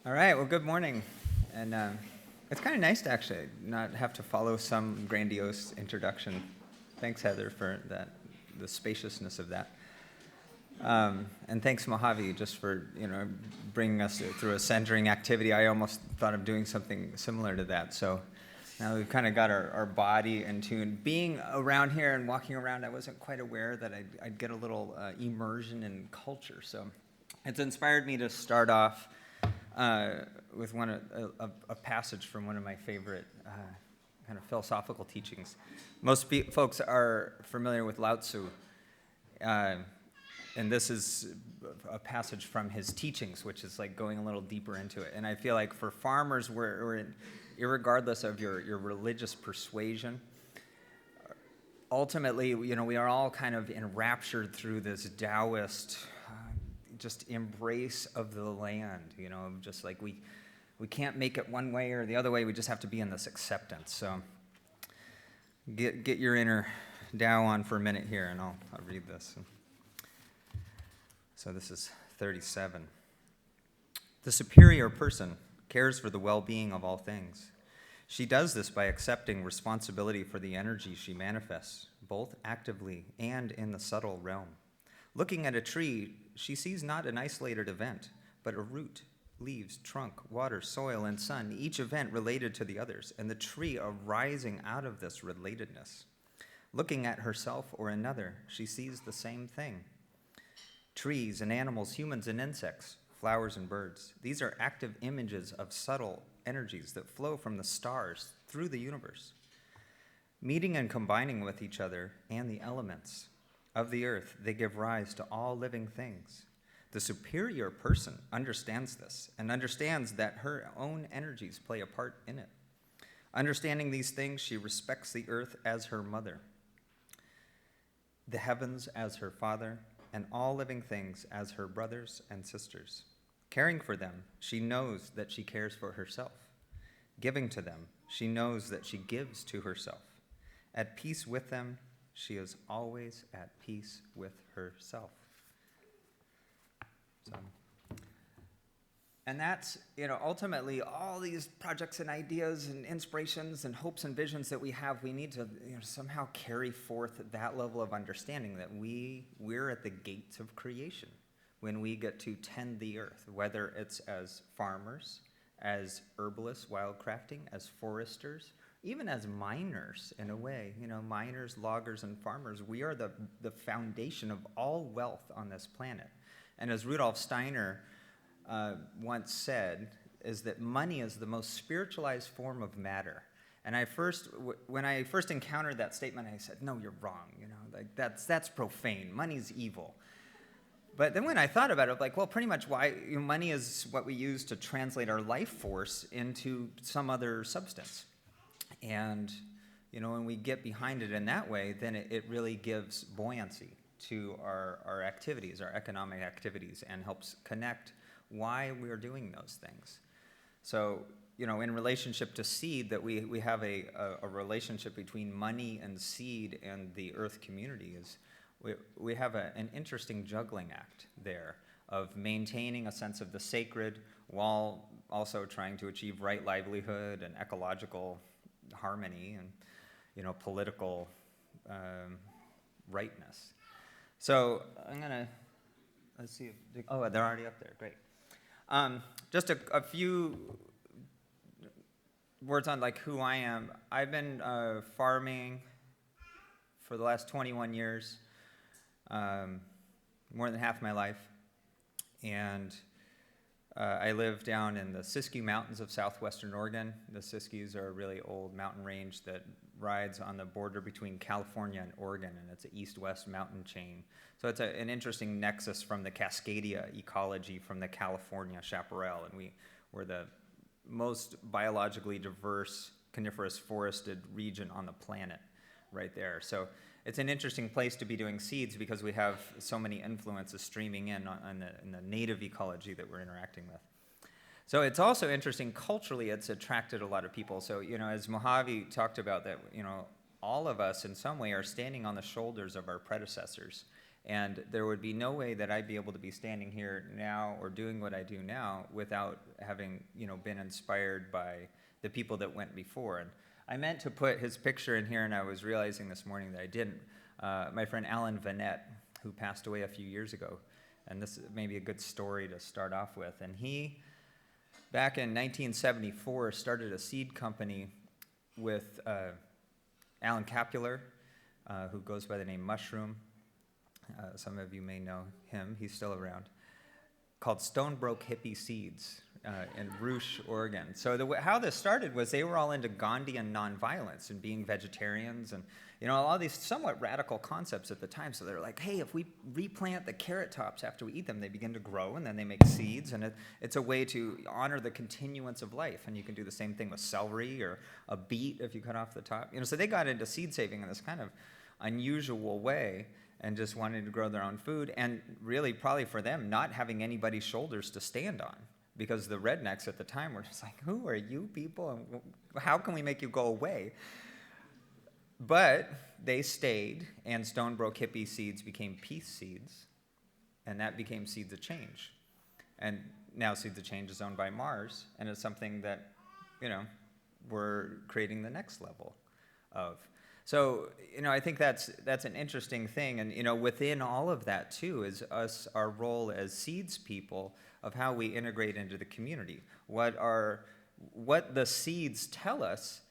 All right, well, good morning. And it's kind of nice to actually not have to follow some grandiose introduction. Thanks, Heather, for that, the spaciousness of that. And thanks, Mojave, just for bringing us through a centering activity. I almost thought of doing something similar to that. So now we've kind of got our body in tune. Being around here and walking around, I wasn't quite aware that I'd get a little immersion in culture. So it's inspired me to start off with a passage from one of my favorite kind of philosophical teachings. Most folks are familiar with Lao Tzu, and this is a passage from his teachings, which is like going a little deeper into it. And I feel like for farmers, irregardless of your religious persuasion, ultimately, we are all kind of enraptured through this Taoist just embrace of the land, just like we can't make it one way or the other way. We just have to be in this acceptance. So get your inner Tao on for a minute here, and I'll read this. So this is 37. The superior person cares for the well-being of all things. She does this by accepting responsibility for the energy she manifests, both actively and in the subtle realm. Looking at a tree, she sees not an isolated event, but a root, leaves, trunk, water, soil, and sun, each event related to the others, and the tree arising out of this relatedness. Looking at herself or another, she sees the same thing. Trees and animals, humans and insects, flowers and birds, these are active images of subtle energies that flow from the stars through the universe, meeting and combining with each other and the elements of the earth. They give rise to all living things. The superior person understands this and understands that her own energies play a part in it. Understanding these things, she respects the earth as her mother, the heavens as her father, and all living things as her brothers and sisters. Caring for them, she knows that she cares for herself. Giving to them, she knows that she gives to herself. At peace with them, she is always at peace with herself. So, and that's, ultimately all these projects and ideas and inspirations and hopes and visions that we have, we need to somehow carry forth that level of understanding that we're at the gates of creation when we get to tend the earth, whether it's as farmers, as herbalists, wildcrafting, as foresters, even as miners, in a way, miners, loggers, and farmers. We are the foundation of all wealth on this planet. And as Rudolf Steiner once said, is that money is the most spiritualized form of matter. And when I first encountered that statement, I said, no, you're wrong. That's profane. Money's evil. But then when I thought about it, pretty much why money is what we use to translate our life force into some other substance. And, when we get behind it in that way, then it really gives buoyancy to our activities, our economic activities, and helps connect why we are doing those things. So, in relationship to seed, that we have a relationship between money and seed and the earth community is we have an interesting juggling act there of maintaining a sense of the sacred while also trying to achieve right livelihood and ecological harmony and political rightness. So let's see if they're already up there. Great. Just a few words on who I am. I've been farming for the last 21 years, more than half my life, and I live down in the Siskiyou Mountains of southwestern Oregon. The Siskiyous are a really old mountain range that rides on the border between California and Oregon, and it's an east-west mountain chain. So it's an interesting nexus from the Cascadia ecology from the California chaparral, and we're the most biologically diverse coniferous forested region on the planet right there. So it's an interesting place to be doing seeds because we have so many influences streaming in the native ecology that we're interacting with. So it's also interesting culturally, it's attracted a lot of people. So, as Mojave talked about that, all of us in some way are standing on the shoulders of our predecessors. And there would be no way that I'd be able to be standing here now or doing what I do now without having, been inspired by the people that went before. And I meant to put his picture in here, and I was realizing this morning that I didn't. My friend Alan Vanette, who passed away a few years ago, and this may be a good story to start off with. And he, back in 1974, started a seed company with Alan Capular, who goes by the name Mushroom. Some of you may know him. He's still around. Called Stonebrook Hippie Seeds in Rouge, Oregon. So how this started was they were all into Gandhian nonviolence and being vegetarians and all these somewhat radical concepts at the time. So they're like, hey, if we replant the carrot tops after we eat them, they begin to grow and then they make seeds, and it's a way to honor the continuance of life. And you can do the same thing with celery or a beet if you cut off the top. So they got into seed saving in this kind of unusual way, and just wanted to grow their own food, and really probably for them not having anybody's shoulders to stand on, because the rednecks at the time were just like, who are you people, and how can we make you go away? But they stayed, and Stonebrook Hippie Seeds became Peace Seeds, and that became Seeds of Change. And now Seeds of Change is owned by Mars, and it's something that, we're creating the next level of. So, I think that's an interesting thing. And, within all of that, too, is our role as seeds people of how we integrate into the community. What the seeds tell us,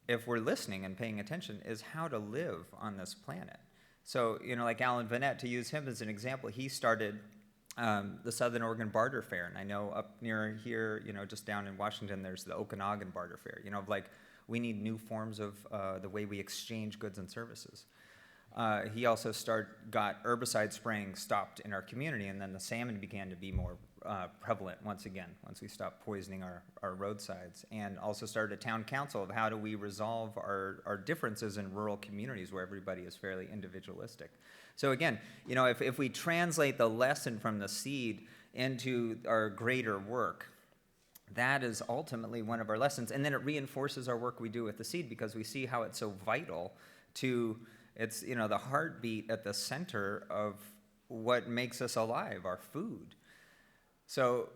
if we're listening and paying attention, is how to live on this planet. So, like Alan Vanette, to use him as an example, he started the Southern Oregon Barter Fair. And I know up near here, just down in Washington, there's the Okanagan Barter Fair, we need new forms of the way we exchange goods and services. He also got herbicide spraying stopped in our community, and then the salmon began to be more prevalent once we stopped poisoning our roadsides, and also started a town council of how do we resolve our differences in rural communities where everybody is fairly individualistic. So again, if we translate the lesson from the seed into our greater work, that is ultimately one of our lessons. And then it reinforces our work we do with the seed, because we see how it's so vital to, it's, the heartbeat at the center of what makes us alive, our food. So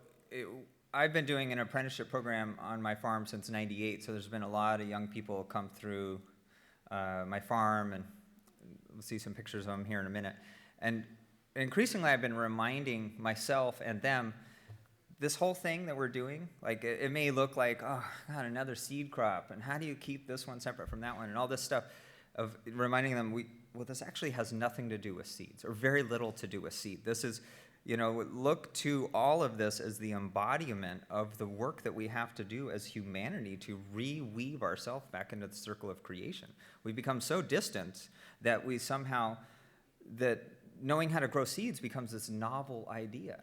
I've been doing an apprenticeship program on my farm since '98, so there's been a lot of young people come through my farm, and we'll see some pictures of them here in a minute. And increasingly I've been reminding myself and them, this whole thing that we're doing, like it may look like, oh, God, another seed crop, and how do you keep this one separate from that one, and all this stuff, of reminding them, this actually has nothing to do with seeds, or very little to do with seed. This is, look to all of this as the embodiment of the work that we have to do as humanity to reweave ourselves back into the circle of creation. We become so distant that we somehow, that knowing how to grow seeds becomes this novel idea.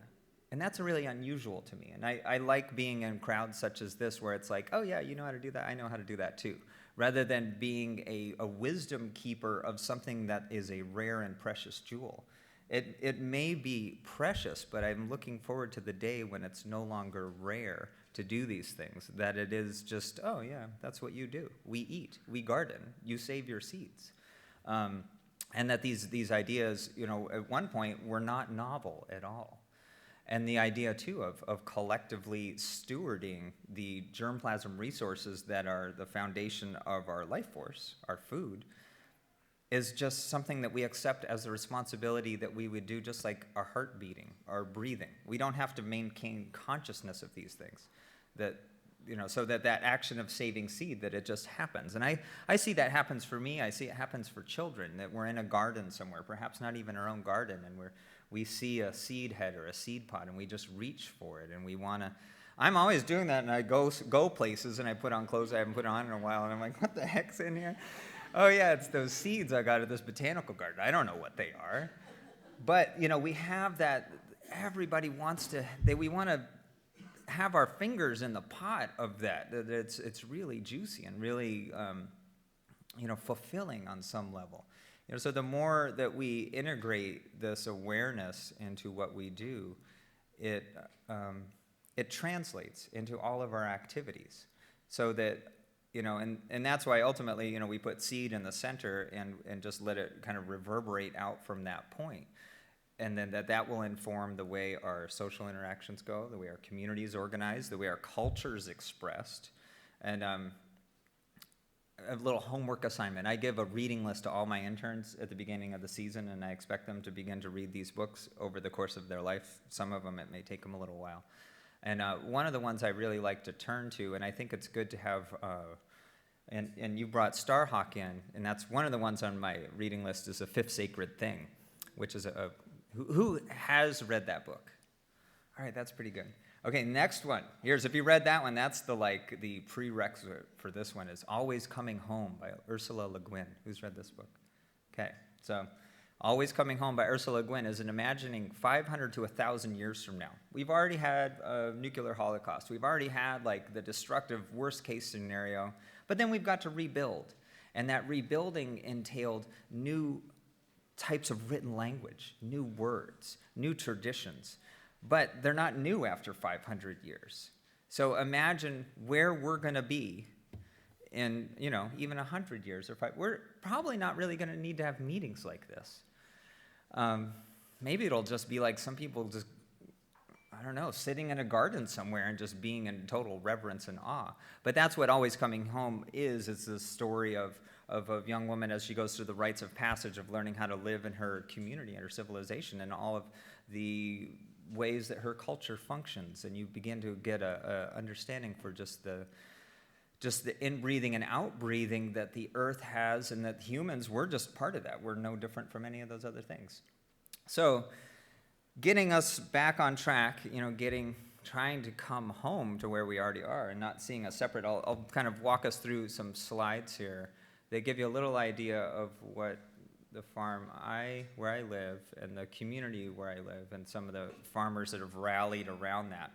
And that's really unusual to me. And I like being in crowds such as this, where it's like, oh yeah, you know how to do that, I know how to do that too. Rather than being a wisdom keeper of something that is a rare and precious jewel. It may be precious, but I'm looking forward to the day when it's no longer rare to do these things, that it is just, oh yeah, that's what you do. We eat, we garden, you save your seeds. And that these ideas, at one point were not novel at all. And the idea, too, of collectively stewarding the germplasm resources that are the foundation of our life force, our food, is just something that we accept as a responsibility that we would do, just like our heart beating, our breathing. We don't have to maintain consciousness of these things, so that action of saving seed, that it just happens. And I see that happens for me. I see it happens for children, that we're in a garden somewhere, perhaps not even our own garden, and we see a seed head or a seed pod, and we just reach for it, and we want to. I'm always doing that, and I go places, and I put on clothes I haven't put on in a while, and I'm like, what the heck's in here? Oh yeah, it's those seeds I got at this botanical garden. I don't know what they are. But, we have that, everybody wants to, we want to have our fingers in the pot of that it's really juicy and really, fulfilling on some level. So the more that we integrate this awareness into what we do, it translates into all of our activities, so that and that's why ultimately, we put seed in the center and just let it kind of reverberate out from that point. And then that will inform the way our social interactions go, the way our community is organized, the way our culture is expressed. And a little homework assignment. I give a reading list to all my interns at the beginning of the season, and I expect them to begin to read these books over the course of their life. Some of them, it may take them a little while. And one of the ones I really like to turn to, and I think it's good to have, and you brought Starhawk in, and that's one of the ones on my reading list is A Fifth Sacred Thing, which is who has read that book? All right, that's pretty good. Okay, next one. If you read that one, that's the prerequisite for this one is Always Coming Home by Ursula Le Guin. Who's read this book? Okay, so Always Coming Home by Ursula Le Guin is an imagining 500 to 1,000 years from now. We've already had a nuclear holocaust. We've already had the destructive worst case scenario, but then we've got to rebuild. And that rebuilding entailed new types of written language, new words, new traditions. But they're not new after 500 years. So imagine where we're going to be in, even 100 years or 5. We're probably not really going to need to have meetings like this. Maybe it'll just be like some people just, sitting in a garden somewhere and just being in total reverence and awe. But that's what Always Coming Home is. It's the story of a young woman as she goes through the rites of passage of learning how to live in her community and her civilization and all of the ways that her culture functions, and you begin to get a understanding for just the in-breathing and out-breathing that the earth has, and that humans, we're just part of that. We're no different from any of those other things. So getting us back on track, trying to come home to where we already are and not seeing us separate. I'll kind of walk us through some slides here. They give you a little idea of what the farm where I live and the community where I live and some of the farmers that have rallied around that.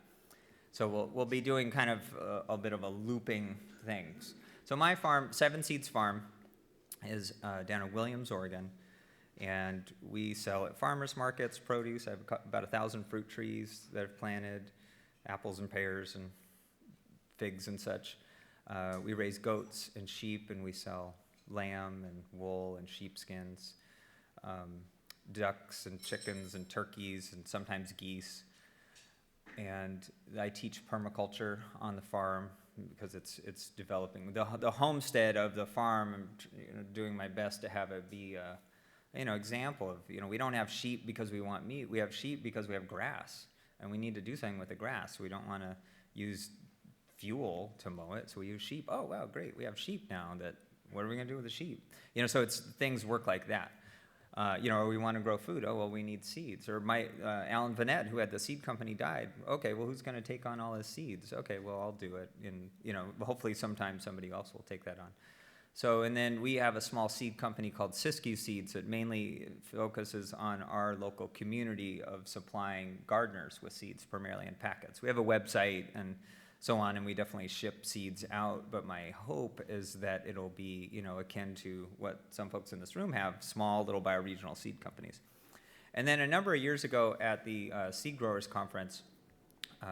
So we'll be doing kind of a bit of a looping things. So my farm, Seven Seeds Farm, is down in Williams, Oregon, and we sell at farmers markets, produce. I have about 1,000 fruit trees that I've planted, apples and pears and figs and such. We raise goats and sheep, and we sell lamb and wool and sheepskins, ducks and chickens and turkeys and sometimes geese. And I teach permaculture on the farm because it's developing. The homestead of the farm, I'm doing my best to have it be example of, we don't have sheep because we want meat. We have sheep because we have grass, and we need to do something with the grass. We don't want to use fuel to mow it, so we use sheep. Oh, wow, great, we have sheep now. What are we going to do with the sheep? So things work like that. Or we want to grow food. Oh, well, we need seeds. Or Alan Vanette, who had the seed company, died. Okay, well, who's going to take on all his seeds? Okay, well, I'll do it. And, hopefully sometime somebody else will take that on. So, and then we have a small seed company called Siskiyou Seeds that mainly focuses on our local community of supplying gardeners with seeds, primarily in packets. We have a website and so on, and we definitely ship seeds out, but my hope is that it'll be, akin to what some folks in this room have, small little bioregional seed companies. And then a number of years ago at the Seed Growers Conference, we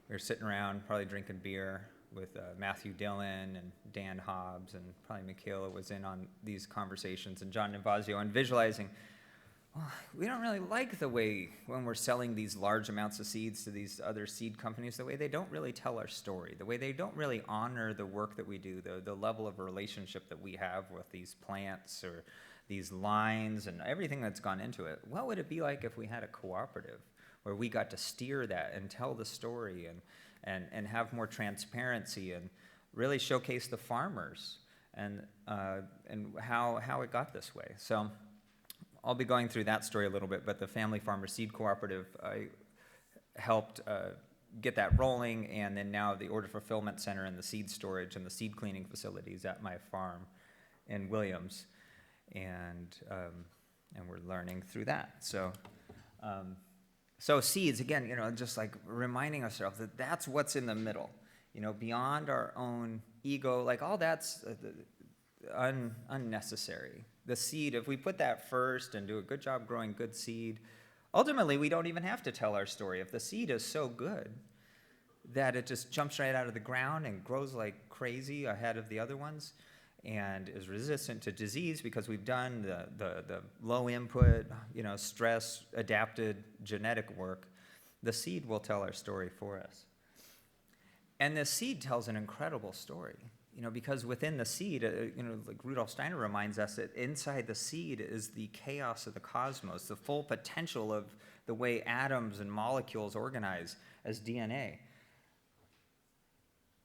were sitting around probably drinking beer with Matthew Dillon and Dan Hobbs, and probably Michaela was in on these conversations, and John Navazio, and visualizing, we don't really like the way when we're selling these large amounts of seeds to these other seed companies, the way they don't really tell our story, the way they don't really honor the work that we do, the level of relationship that we have with these plants or these lines and everything that's gone into it. What would it be like if we had a cooperative where we got to steer that and tell the story and have more transparency and really showcase the farmers and how it got this way? So I'll be going through that story a little bit, but the Family Farmers Seed Cooperative, I helped get that rolling, and then now the order fulfillment center and the seed storage and the seed cleaning facilities at my farm in Williams, and we're learning through that. So seeds, again, just like reminding ourselves that that's what's in the middle, beyond our own ego, like all that's unnecessary. The seed, if we put that first and do a good job growing good seed, ultimately we don't even have to tell our story. If the seed is so good, that it just jumps right out of the ground and grows like crazy ahead of the other ones, and is resistant to disease because we've done the low input, stress adapted genetic work. The seed will tell our story for us. And the seed tells an incredible story, because within the seed, like Rudolf Steiner reminds us, that inside the seed is the chaos of the cosmos, the full potential of the way atoms and molecules organize as DNA.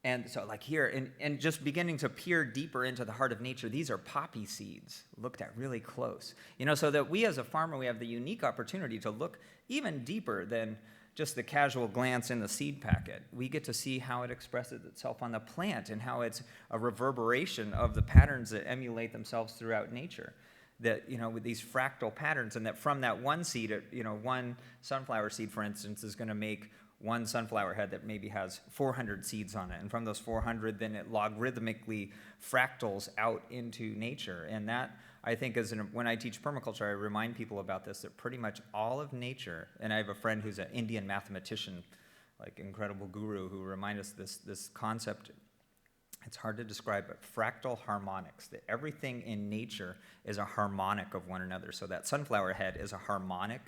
And so like here, and just beginning to peer deeper into the heart of nature, these are poppy seeds looked at really close. So that we as a farmer, we have the unique opportunity to look even deeper than just the casual glance in the seed packet. We get to see how it expresses itself on the plant and how it's a reverberation of the patterns that emulate themselves throughout nature. That, with these fractal patterns, and that from that one seed, one sunflower seed, for instance, is going to make one sunflower head that maybe has 400 seeds on it. And from those 400, then it logarithmically fractals out into nature. And that, I think, when I teach permaculture, I remind people about this, that pretty much all of nature, and I have a friend who's an Indian mathematician, like incredible guru, who reminds us this concept. It's hard to describe, but fractal harmonics, that everything in nature is a harmonic of one another. So that sunflower head is a harmonic.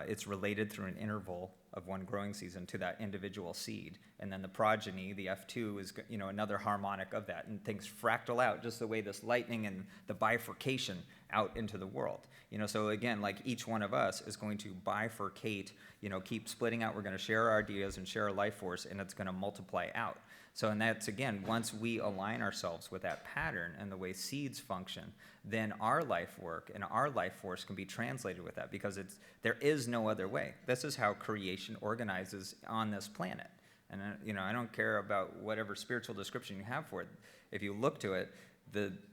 It's related through an interval of one growing season to that individual seed. And then the progeny, the F2, is another harmonic of that. And things fractal out just the way this lightning and the bifurcation out into the world. So again, like each one of us is going to bifurcate, keep splitting out. We're going to share our ideas and share our life force, and it's going to multiply out. So, and that's, again, once we align ourselves with that pattern and the way seeds function, then our life work and our life force can be translated with that, because there is no other way. This is how creation organizes on this planet. And, I don't care about whatever spiritual description you have for it. If you look to it,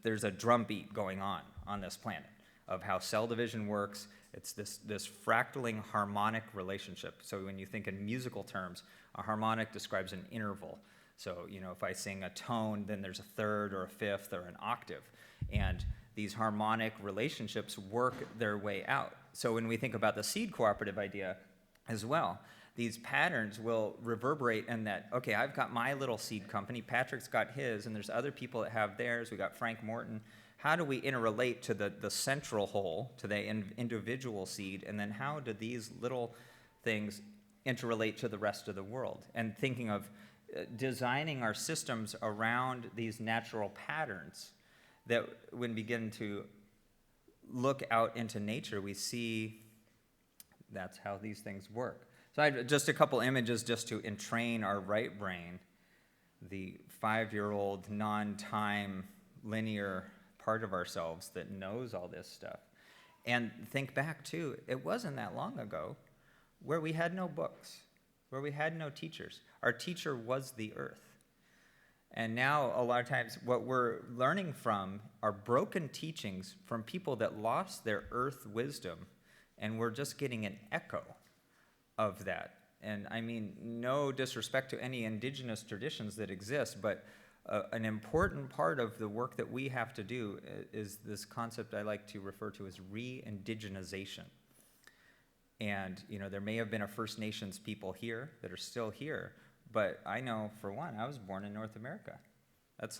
there's a drumbeat going on this planet of how cell division works. It's this fractaling harmonic relationship. So when you think in musical terms, a harmonic describes an interval. So, if I sing a tone, then there's a third or a fifth or an octave. And these harmonic relationships work their way out. So when we think about the seed cooperative idea as well, these patterns will reverberate in that, okay, I've got my little seed company, Patrick's got his, and there's other people that have theirs. We got Frank Morton. How do we interrelate to the central whole, to the individual seed, and then how do these little things interrelate to the rest of the world? And thinking of designing our systems around these natural patterns, that when we begin to look out into nature, we see that's how these things work. So just a couple images just to entrain our right brain, the 5-year-old non-time linear part of ourselves that knows all this stuff. And think back too, it wasn't that long ago where we had no books, where we had no teachers. Our teacher was the earth. And now, a lot of times, what we're learning from are broken teachings from people that lost their earth wisdom, and we're just getting an echo of that. And I mean, no disrespect to any indigenous traditions that exist, but an important part of the work that we have to do is this concept I like to refer to as re-indigenization. And, there may have been a First Nations people here that are still here, but I know, for one, I was born in North America. That's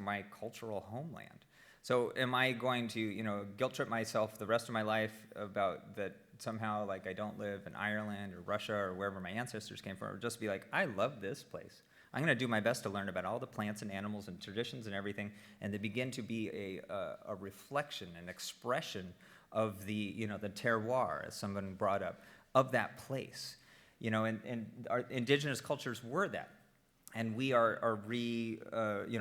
my cultural homeland. So am I going to, guilt trip myself the rest of my life about that somehow, I don't live in Ireland or Russia or wherever my ancestors came from, or just be like, I love this place. I'm going to do my best to learn about all the plants and animals and traditions and everything, and to begin to be a reflection, an expression of the terroir, as someone brought up, of that place. And our indigenous cultures were that. And we are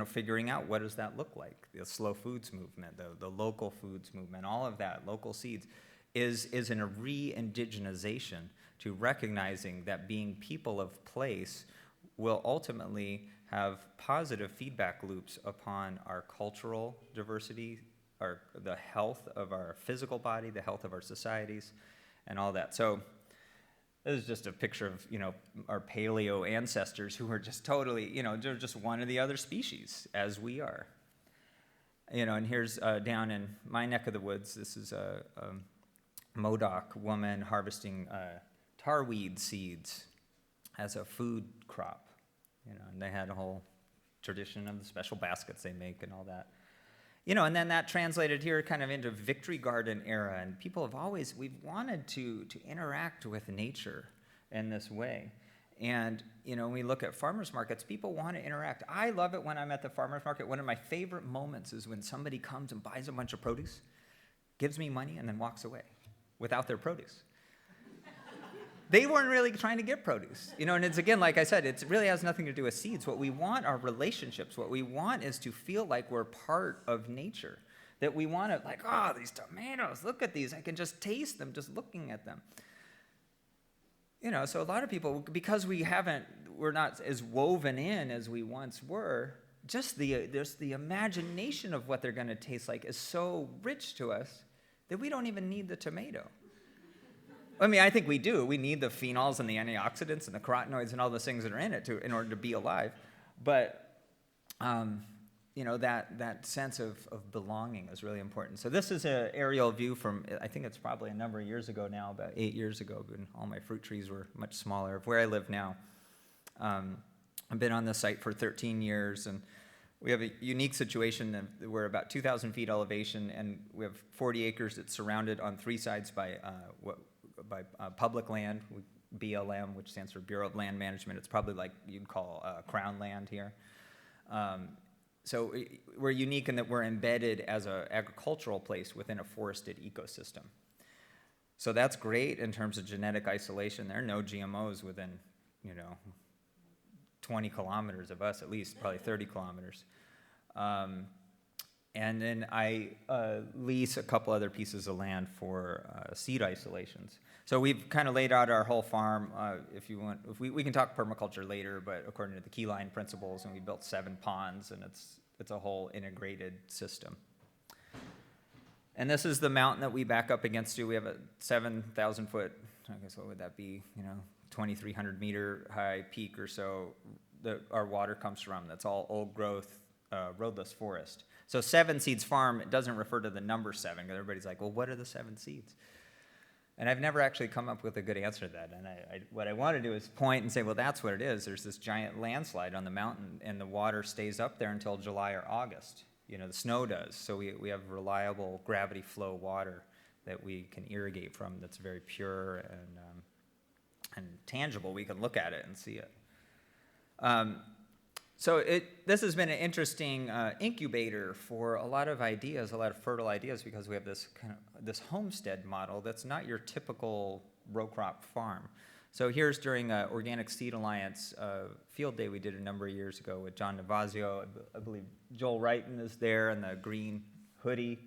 figuring out what does that look like. The slow foods movement, the local foods movement, all of that, local seeds, is in a re-indigenization to recognizing that being people of place will ultimately have positive feedback loops upon our cultural diversity, the health of our physical body, the health of our societies, and all that. So this is just a picture of, our paleo ancestors who are just totally, they're just one of the other species, as we are. And here's down in my neck of the woods, this is a Modoc woman harvesting tarweed seeds as a food crop. and they had a whole tradition of the special baskets they make and all that. And then that translated here kind of into Victory Garden era, and people have we've wanted to interact with nature in this way. And, when we look at farmers markets, people want to interact. I love it when I'm at the farmers market. One of my favorite moments is when somebody comes and buys a bunch of produce, gives me money, and then walks away without their produce. They weren't really trying to get produce. And it's, again, like I said, it really has nothing to do with seeds. What we want are relationships. What we want is to feel like we're part of nature. That we want to, like, oh, these tomatoes, look at these. I can just taste them just looking at them. So a lot of people, because we're not as woven in as we once were, just there's the imagination of what they're going to taste like is so rich to us that we don't even need the tomato. I think we do. We need the phenols and the antioxidants and the carotenoids and all those things that are in it in order to be alive. But, that sense of belonging is really important. So this is an aerial view from, I think it's probably a number of years ago now, about 8 years ago, when all my fruit trees were much smaller, of where I live now. I've been on this site for 13 years, and we have a unique situation. We're about 2,000 feet elevation, and we have 40 acres that's surrounded on three sides by public land, BLM, which stands for Bureau of Land Management. It's probably like you'd call Crown land here. So we're unique in that we're embedded as an agricultural place within a forested ecosystem. So that's great in terms of genetic isolation. There are no GMOs within, 20 kilometers of us, at least, probably 30 kilometers. And then I lease a couple other pieces of land for seed isolations. So we've kind of laid out our whole farm. If you want, we can talk permaculture later, but according to the keyline principles, and we built 7 ponds, and it's a whole integrated system. And this is the mountain that we back up against. We have a 7,000 foot, I guess what would that be? 2,300 meter high peak or so. Our water comes from. That's all old growth, roadless forest. So 7 Seeds Farm, it doesn't refer to the number 7, because everybody's like, well, what are the 7 seeds? And I've never actually come up with a good answer to that. And what I want to do is point and say, well, that's what it is. There's this giant landslide on the mountain, and the water stays up there until July or August. The snow does. So we have reliable gravity flow water that we can irrigate from that's very pure and tangible. We can look at it and see it. So this has been an interesting incubator for a lot of ideas, a lot of fertile ideas, because we have this this homestead model that's not your typical row crop farm. So here's during Organic Seed Alliance field day we did a number of years ago with John Navazio. I believe Joel Wrighton is there in the green hoodie,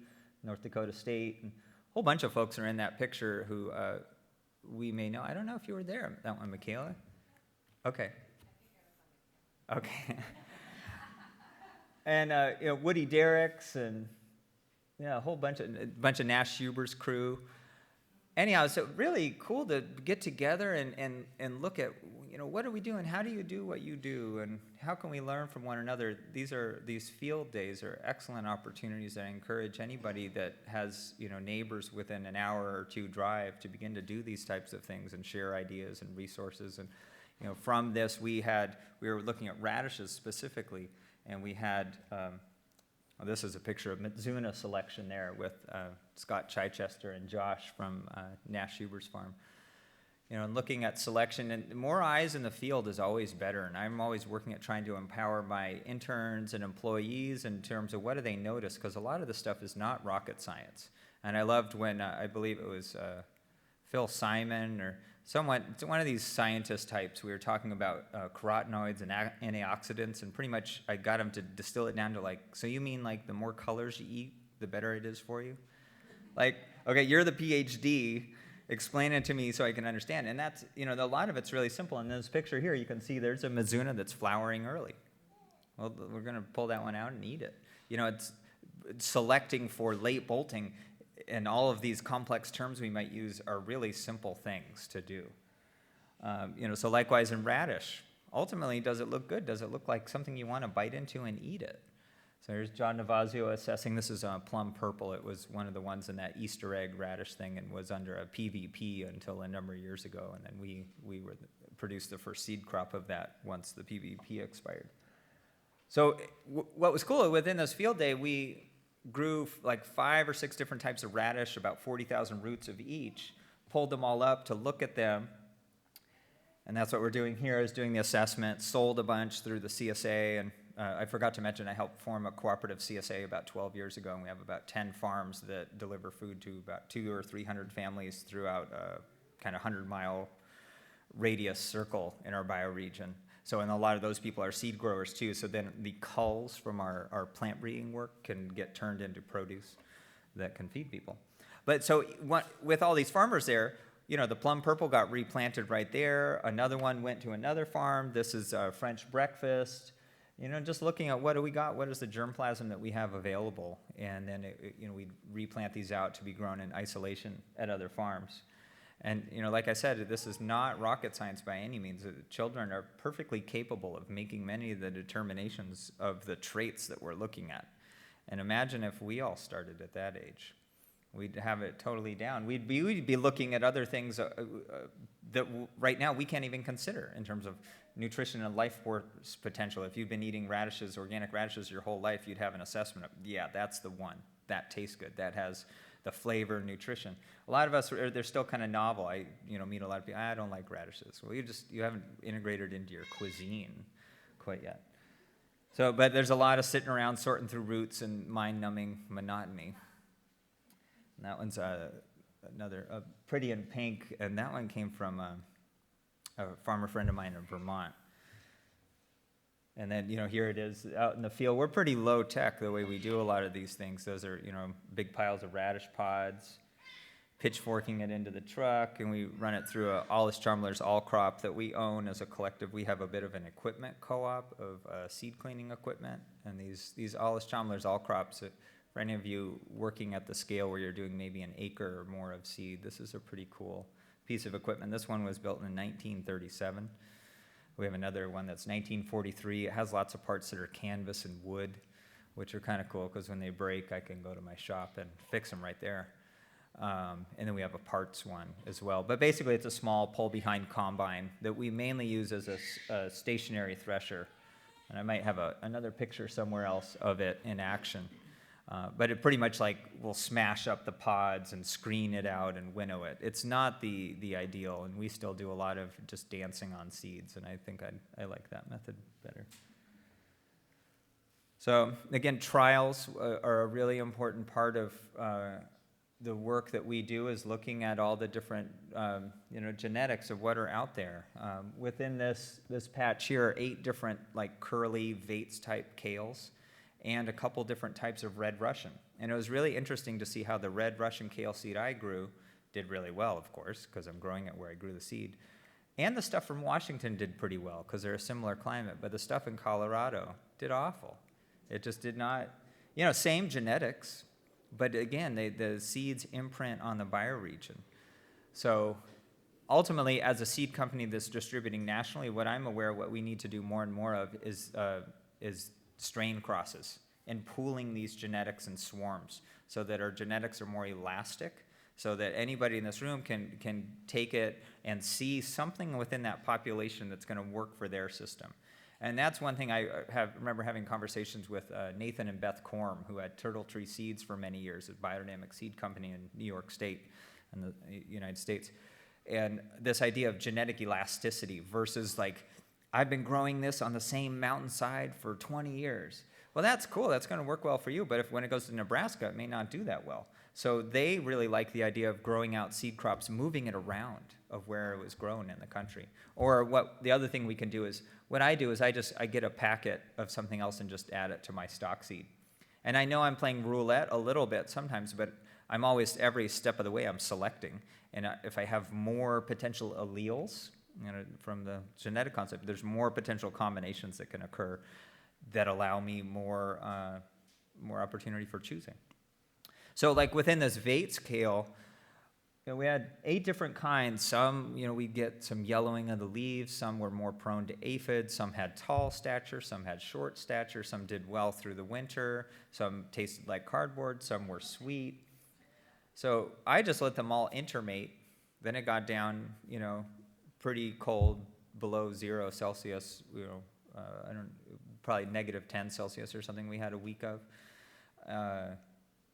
North Dakota State. And a whole bunch of folks are in that picture who we may know. I don't know if you were there, that one, Michaela? Okay. Okay. And Woody Derricks and a whole bunch of Nash Huber's crew. Anyhow, so really cool to get together and look at what are we doing? How do you do what you do? And how can we learn from one another? These field days are excellent opportunities that I encourage anybody that has neighbors within an hour or two drive to begin to do these types of things and share ideas and resources. And from this, we were looking at radishes specifically, and we had, this is a picture of Mizuna selection there with Scott Chichester and Josh from Nash Huber's farm. And looking at selection, and more eyes in the field is always better, and I'm always working at trying to empower my interns and employees in terms of what do they notice, because a lot of this stuff is not rocket science. And I loved when, I believe it was Phil Simon or one of these scientist types, we were talking about carotenoids and antioxidants, and pretty much I got him to distill it down to so you mean the more colors you eat, the better it is for you? Okay, you're the PhD, explain it to me so I can understand. And that's, a lot of it's really simple. In this picture here, you can see there's a Mizuna that's flowering early. Well, we're going to pull that one out and eat it. It's selecting for late bolting. And all of these complex terms we might use are really simple things to do. So likewise in radish, ultimately, does it look good? Does it look like something you want to bite into and eat it? So here's John Navazio assessing. This is plum purple. It was one of the ones in that Easter egg radish thing and was under a PVP until a number of years ago. And then we produced the first seed crop of that once the PVP expired. So what was cool, within this field day, we grew like 5 or 6 different types of radish, about 40,000 roots of each, pulled them all up to look at them. And that's what we're doing here, is doing the assessment, sold a bunch through the CSA. And I forgot to mention, I helped form a cooperative CSA about 12 years ago, and we have about 10 farms that deliver food to about 200 or 300 families throughout a kind of 100-mile radius circle in our bioregion. So, and a lot of those people are seed growers too. So then the culls from our plant breeding work can get turned into produce that can feed people. But so with all these farmers there, you know, the plum purple got replanted right there. Another one went to another farm. This is French breakfast. You know, just looking at what do we got, what is the germplasm that we have available, and then you know, we replant these out to be grown in isolation at other farms. And you know, like I said, this is not rocket science by any means. Children are perfectly capable of making many of the determinations of the traits that we're looking at. And imagine if we all started at that age. We'd have it totally down. We'd be looking at other things that right now we can't even consider in terms of nutrition and life force potential. If you've been eating radishes, organic radishes your whole life, you'd have an assessment of, yeah, that's the one. That tastes good. That has the flavor and nutrition. A lot of us, they're still kind of novel. I meet a lot of people, I don't like radishes. Well, you haven't integrated into your cuisine quite yet. So, but there's a lot of sitting around sorting through roots and mind-numbing monotony. And that one's another pretty in pink, and that one came from a farmer friend of mine in Vermont. And then, you know, here it is out in the field. We're pretty low tech the way we do a lot of these things. Those are, you know, big piles of radish pods, pitchforking it into the truck, and we run it through a Alles Chalmers all crop that we own as a collective. We have a bit of an equipment co-op of seed cleaning equipment, and these Alles Chalmers all crops, for any of you working at the scale where you're doing maybe an acre or more of seed, this is a pretty cool piece of equipment. This one was built in 1937. We have another one that's 1943. It has lots of parts that are canvas and wood, which are kind of cool because when they break, I can go to my shop and fix them right there. And then we have a parts one as well. But basically, it's a small pull-behind combine that we mainly use as a stationary thresher. And I might have another picture somewhere else of it in action. But it pretty much like will smash up the pods and screen it out and winnow it. It's not the ideal, and we still do a lot of just dancing on seeds, and I think I like that method better. So again, trials are a really important part of the work that we do, is looking at all the different genetics of what are out there. Within this patch here are 8 different like curly Vates type kales, and a couple different types of red Russian. And it was really interesting to see how the red Russian kale seed I grew did really well, of course, because I'm growing it where I grew the seed. And the stuff from Washington did pretty well, because they're a similar climate, but the stuff in Colorado did awful. It just did not, same genetics, but again, the seeds imprint on the bioregion. So ultimately, as a seed company that's distributing nationally, what I'm aware of what we need to do more and more of is strain crosses and pooling these genetics in swarms so that our genetics are more elastic, so that anybody in this room can take it and see something within that population that's going to work for their system. And that's one thing I remember having conversations with Nathan and Beth Korm, who had Turtle Tree Seeds for many years, a biodynamic seed company in New York State in the United States. And this idea of genetic elasticity versus like, I've been growing this on the same mountainside for 20 years. Well, that's cool. That's going to work well for you. But when it goes to Nebraska, it may not do that well. So they really like the idea of growing out seed crops, moving it around of where it was grown in the country. Or the other thing we can do is, what I do is I get a packet of something else and just add it to my stock seed. And I know I'm playing roulette a little bit sometimes, but I'm always, every step of the way, I'm selecting. And if I have more potential alleles, from the genetic concept, there's more potential combinations that can occur that allow me more opportunity for choosing. So like within this Vates kale, we had 8 different kinds. Some, we'd get some yellowing of the leaves. Some were more prone to aphids. Some had tall stature. Some had short stature. Some did well through the winter. Some tasted like cardboard. Some were sweet. So I just let them all intermate. Then it got down, pretty cold, below 0 Celsius, probably -10 Celsius or something we had a week of.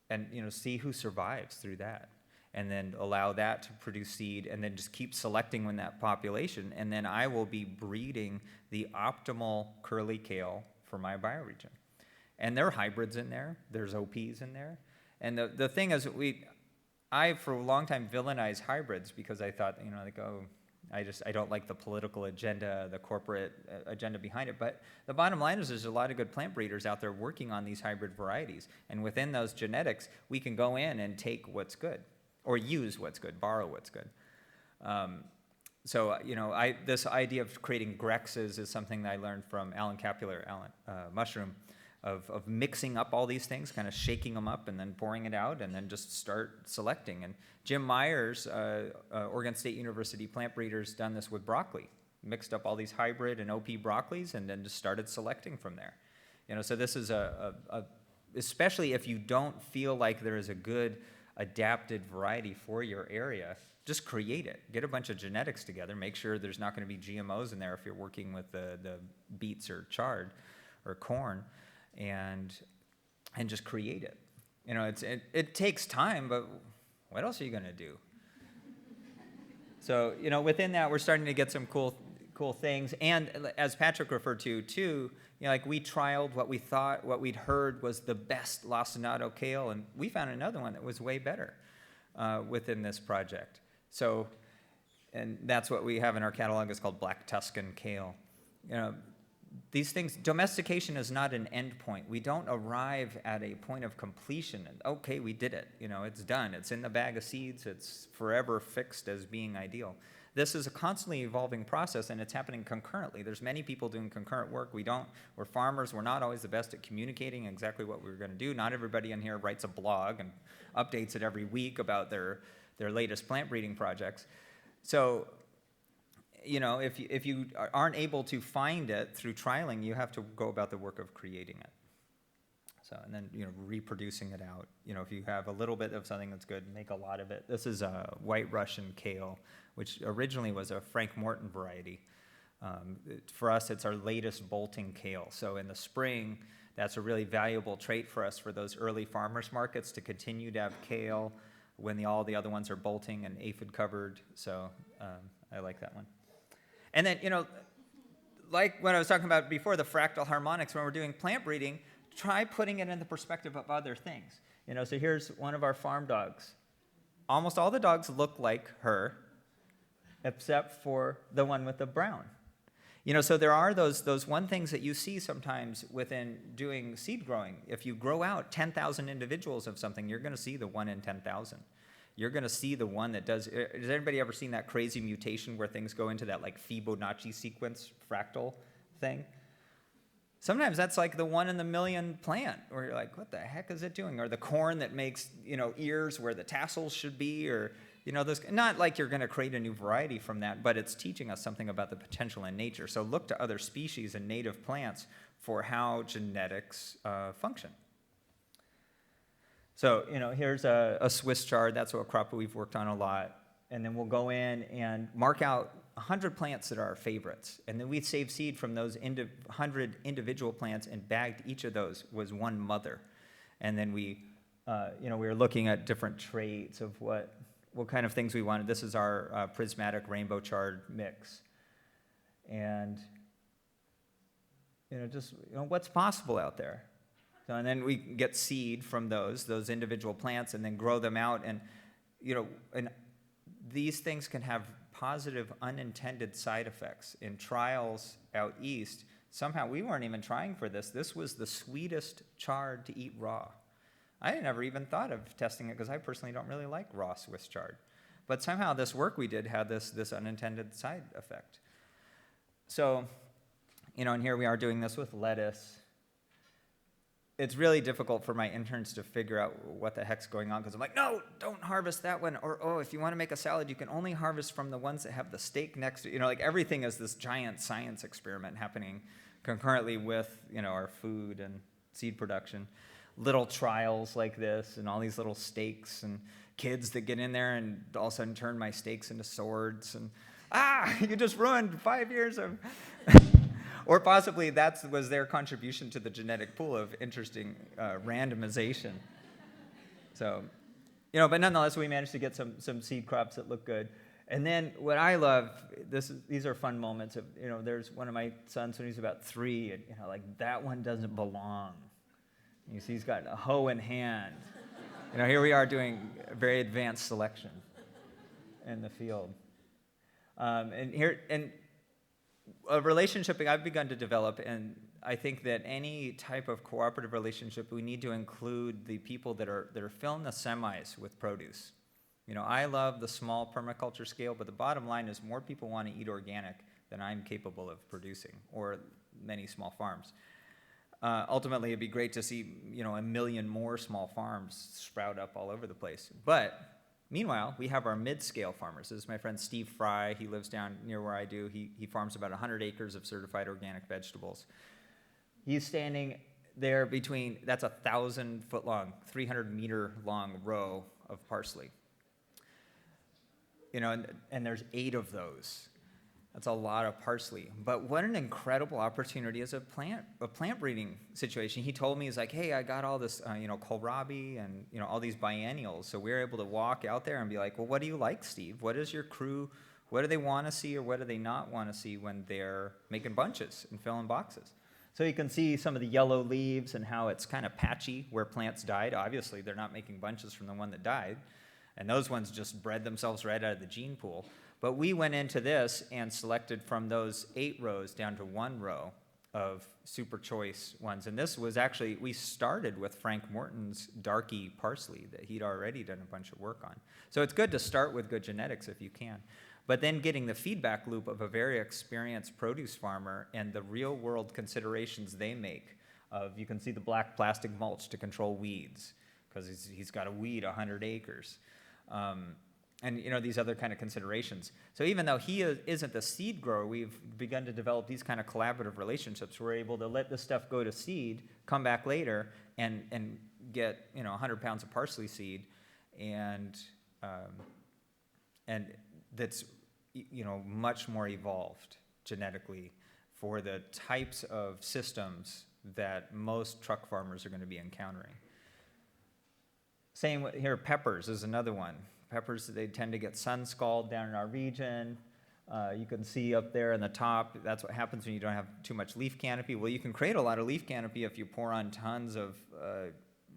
And, see who survives through that. And then allow that to produce seed, and then just keep selecting when that population, and then I will be breeding the optimal curly kale for my bioregion. And there are hybrids in there, there's OPs in there. And the thing is, I for a long time villainized hybrids because I thought, I don't like the political agenda, the corporate agenda behind it. But the bottom line is there's a lot of good plant breeders out there working on these hybrid varieties. And within those genetics, we can go in and take what's good, or use what's good, borrow what's good. This idea of creating grexes is something that I learned from Alan Capular, Mushroom, of mixing up all these things, kind of shaking them up and then pouring it out and then just start selecting. And Jim Myers, Oregon State University plant breeders, done this with broccoli, mixed up all these hybrid and OP broccolis and then just started selecting from there. So this is especially if you don't feel like there is a good adapted variety for your area, just create it. Get a bunch of genetics together. Make sure there's not going to be GMOs in there if you're working with the beets or chard or corn, and just create it. It takes time, but what else are you going to do? So within that, we're starting to get some cool things. And as Patrick referred to too, we trialed what we'd heard was the best lacinato kale, and we found another one that was way better within this project. So, and that's what we have in our catalog is called Black Tuscan kale. These things, domestication is not an end point. We don't arrive at a point of completion and, okay, we did it. It's done. It's in the bag of seeds. It's forever fixed as being ideal. This is a constantly evolving process, and it's happening concurrently. There's many people doing concurrent work. We're farmers. We're not always the best at communicating exactly what we're going to do. Not everybody in here writes a blog and updates it every week about their latest plant breeding projects. So, if you aren't able to find it through trialing, you have to go about the work of creating it. So, and then, reproducing it out. If you have a little bit of something that's good, make a lot of it. This is a white Russian kale, which originally was a Frank Morton variety. For us, it's our latest bolting kale. So in the spring, that's a really valuable trait for us for those early farmers markets to continue to have kale when all the other ones are bolting and aphid covered. So I like that one. And then, like what I was talking about before, the fractal harmonics, when we're doing plant breeding, try putting it in the perspective of other things. So here's one of our farm dogs. Almost all the dogs look like her, except for the one with the brown. So there are those one things that you see sometimes within doing seed growing. If you grow out 10,000 individuals of something, you're going to see the 1 in 10,000. You're going to see the one that does. Has anybody ever seen that crazy mutation where things go into that like Fibonacci sequence fractal thing? Sometimes that's like the 1 in a million plant, where you're like, what the heck is it doing? Or the corn that makes ears where the tassels should be, or those. Not like you're going to create a new variety from that, but it's teaching us something about the potential in nature. So look to other species and native plants for how genetics function. So, here's a Swiss chard. That's a crop we've worked on a lot. And then we'll go in and mark out 100 plants that are our favorites. And then we save seed from those 100 individual plants and bagged each of those was one mother. And then we were looking at different traits of what kind of things we wanted. This is our prismatic rainbow chard mix. And, what's possible out there. So, and then we get seed from those individual plants and then grow them out. And, and these things can have positive unintended side effects. In trials out east, somehow we weren't even trying for this. This was the sweetest chard to eat raw. I never even thought of testing it because I personally don't really like raw Swiss chard. But somehow this work we did had this unintended side effect. So, and here we are doing this with lettuce. it's really difficult for my interns to figure out what the heck's going on, because I'm like, no, don't harvest that one. Or, oh, if you want to make a salad, you can only harvest from the ones that have the stake next to it. Like everything is this giant science experiment happening concurrently with, our food and seed production. Little trials like this and all these little stakes and kids that get in there and all of a sudden turn my stakes into swords. And, you just ruined 5 years of... Or possibly that was their contribution to the genetic pool of interesting randomization. So, but nonetheless, we managed to get some seed crops that look good. And then what I love, these are fun moments of, there's one of my sons when he's about 3, and, like that one doesn't belong. You see, he's got a hoe in hand. Here we are doing very advanced selection in the field. And a relationship I've begun to develop, and I think that any type of cooperative relationship, we need to include the people that are filling the semis with produce. I love the small permaculture scale, but the bottom line is more people want to eat organic than I'm capable of producing, or many small farms. Ultimately, it'd be great to see, 1 million more small farms sprout up all over the place. But meanwhile, we have our mid-scale farmers. This is my friend Steve Fry. He lives down near where I do. He farms about 100 acres of certified organic vegetables. He's standing there between, that's a 1,000-foot long, 300-meter long row of parsley. And there's 8 of those. That's a lot of parsley. But what an incredible opportunity as a plant breeding situation. He told me, he's like, hey, I got all this, kohlrabi and, all these biennials. So we were able to walk out there and be like, well, what do you like, Steve? What is your crew? What do they want to see or what do they not want to see when they're making bunches and filling boxes? So you can see some of the yellow leaves and how it's kind of patchy where plants died. Obviously, they're not making bunches from the one that died. And those ones just bred themselves right out of the gene pool. But we went into this and selected from those 8 rows down to 1 row of super choice ones. And this was actually, we started with Frank Morton's darky parsley that he'd already done a bunch of work on. So it's good to start with good genetics if you can. But then getting the feedback loop of a very experienced produce farmer and the real world considerations they make of, you can see the black plastic mulch to control weeds, because he's got to weed 100 acres. And these other kind of considerations. So even though he isn't the seed grower, we've begun to develop these kind of collaborative relationships. We're able to let this stuff go to seed, come back later, and get 100 pounds of parsley seed, and that's much more evolved genetically for the types of systems that most truck farmers are going to be encountering. Same here, peppers is another one. Peppers, they tend to get sun scald down in our region. You can see up there in the top, that's what happens when you don't have too much leaf canopy. Well, you can create a lot of leaf canopy if you pour on tons of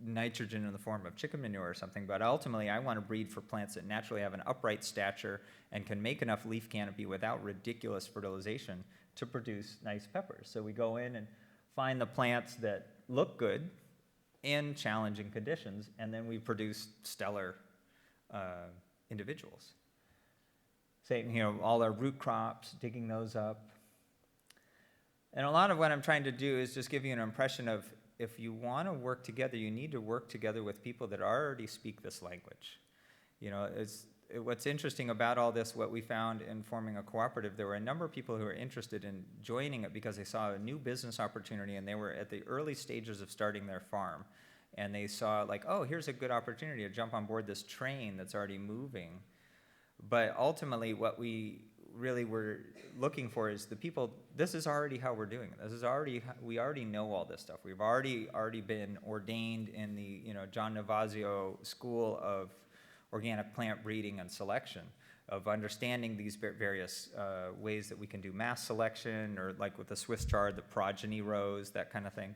nitrogen in the form of chicken manure or something, but ultimately I want to breed for plants that naturally have an upright stature and can make enough leaf canopy without ridiculous fertilization to produce nice peppers. So we go in and find the plants that look good in challenging conditions, and then we produce stellar individuals. Same, all our root crops, digging those up. And a lot of what I'm trying to do is just give you an impression of, if you want to work together, you need to work together with people that already speak this language. What's interesting about all this, what we found in forming a cooperative, there were a number of people who were interested in joining it because they saw a new business opportunity and they were at the early stages of starting their farm. And they saw like, oh, here's a good opportunity to jump on board this train that's already moving. But ultimately, what we really were looking for is the people, this is already how we're doing it. We already know all this stuff. We've already been ordained in the John Navazio School of Organic Plant Breeding and Selection, of understanding these various ways that we can do mass selection, or like with the Swiss chard, the progeny rows, that kind of thing.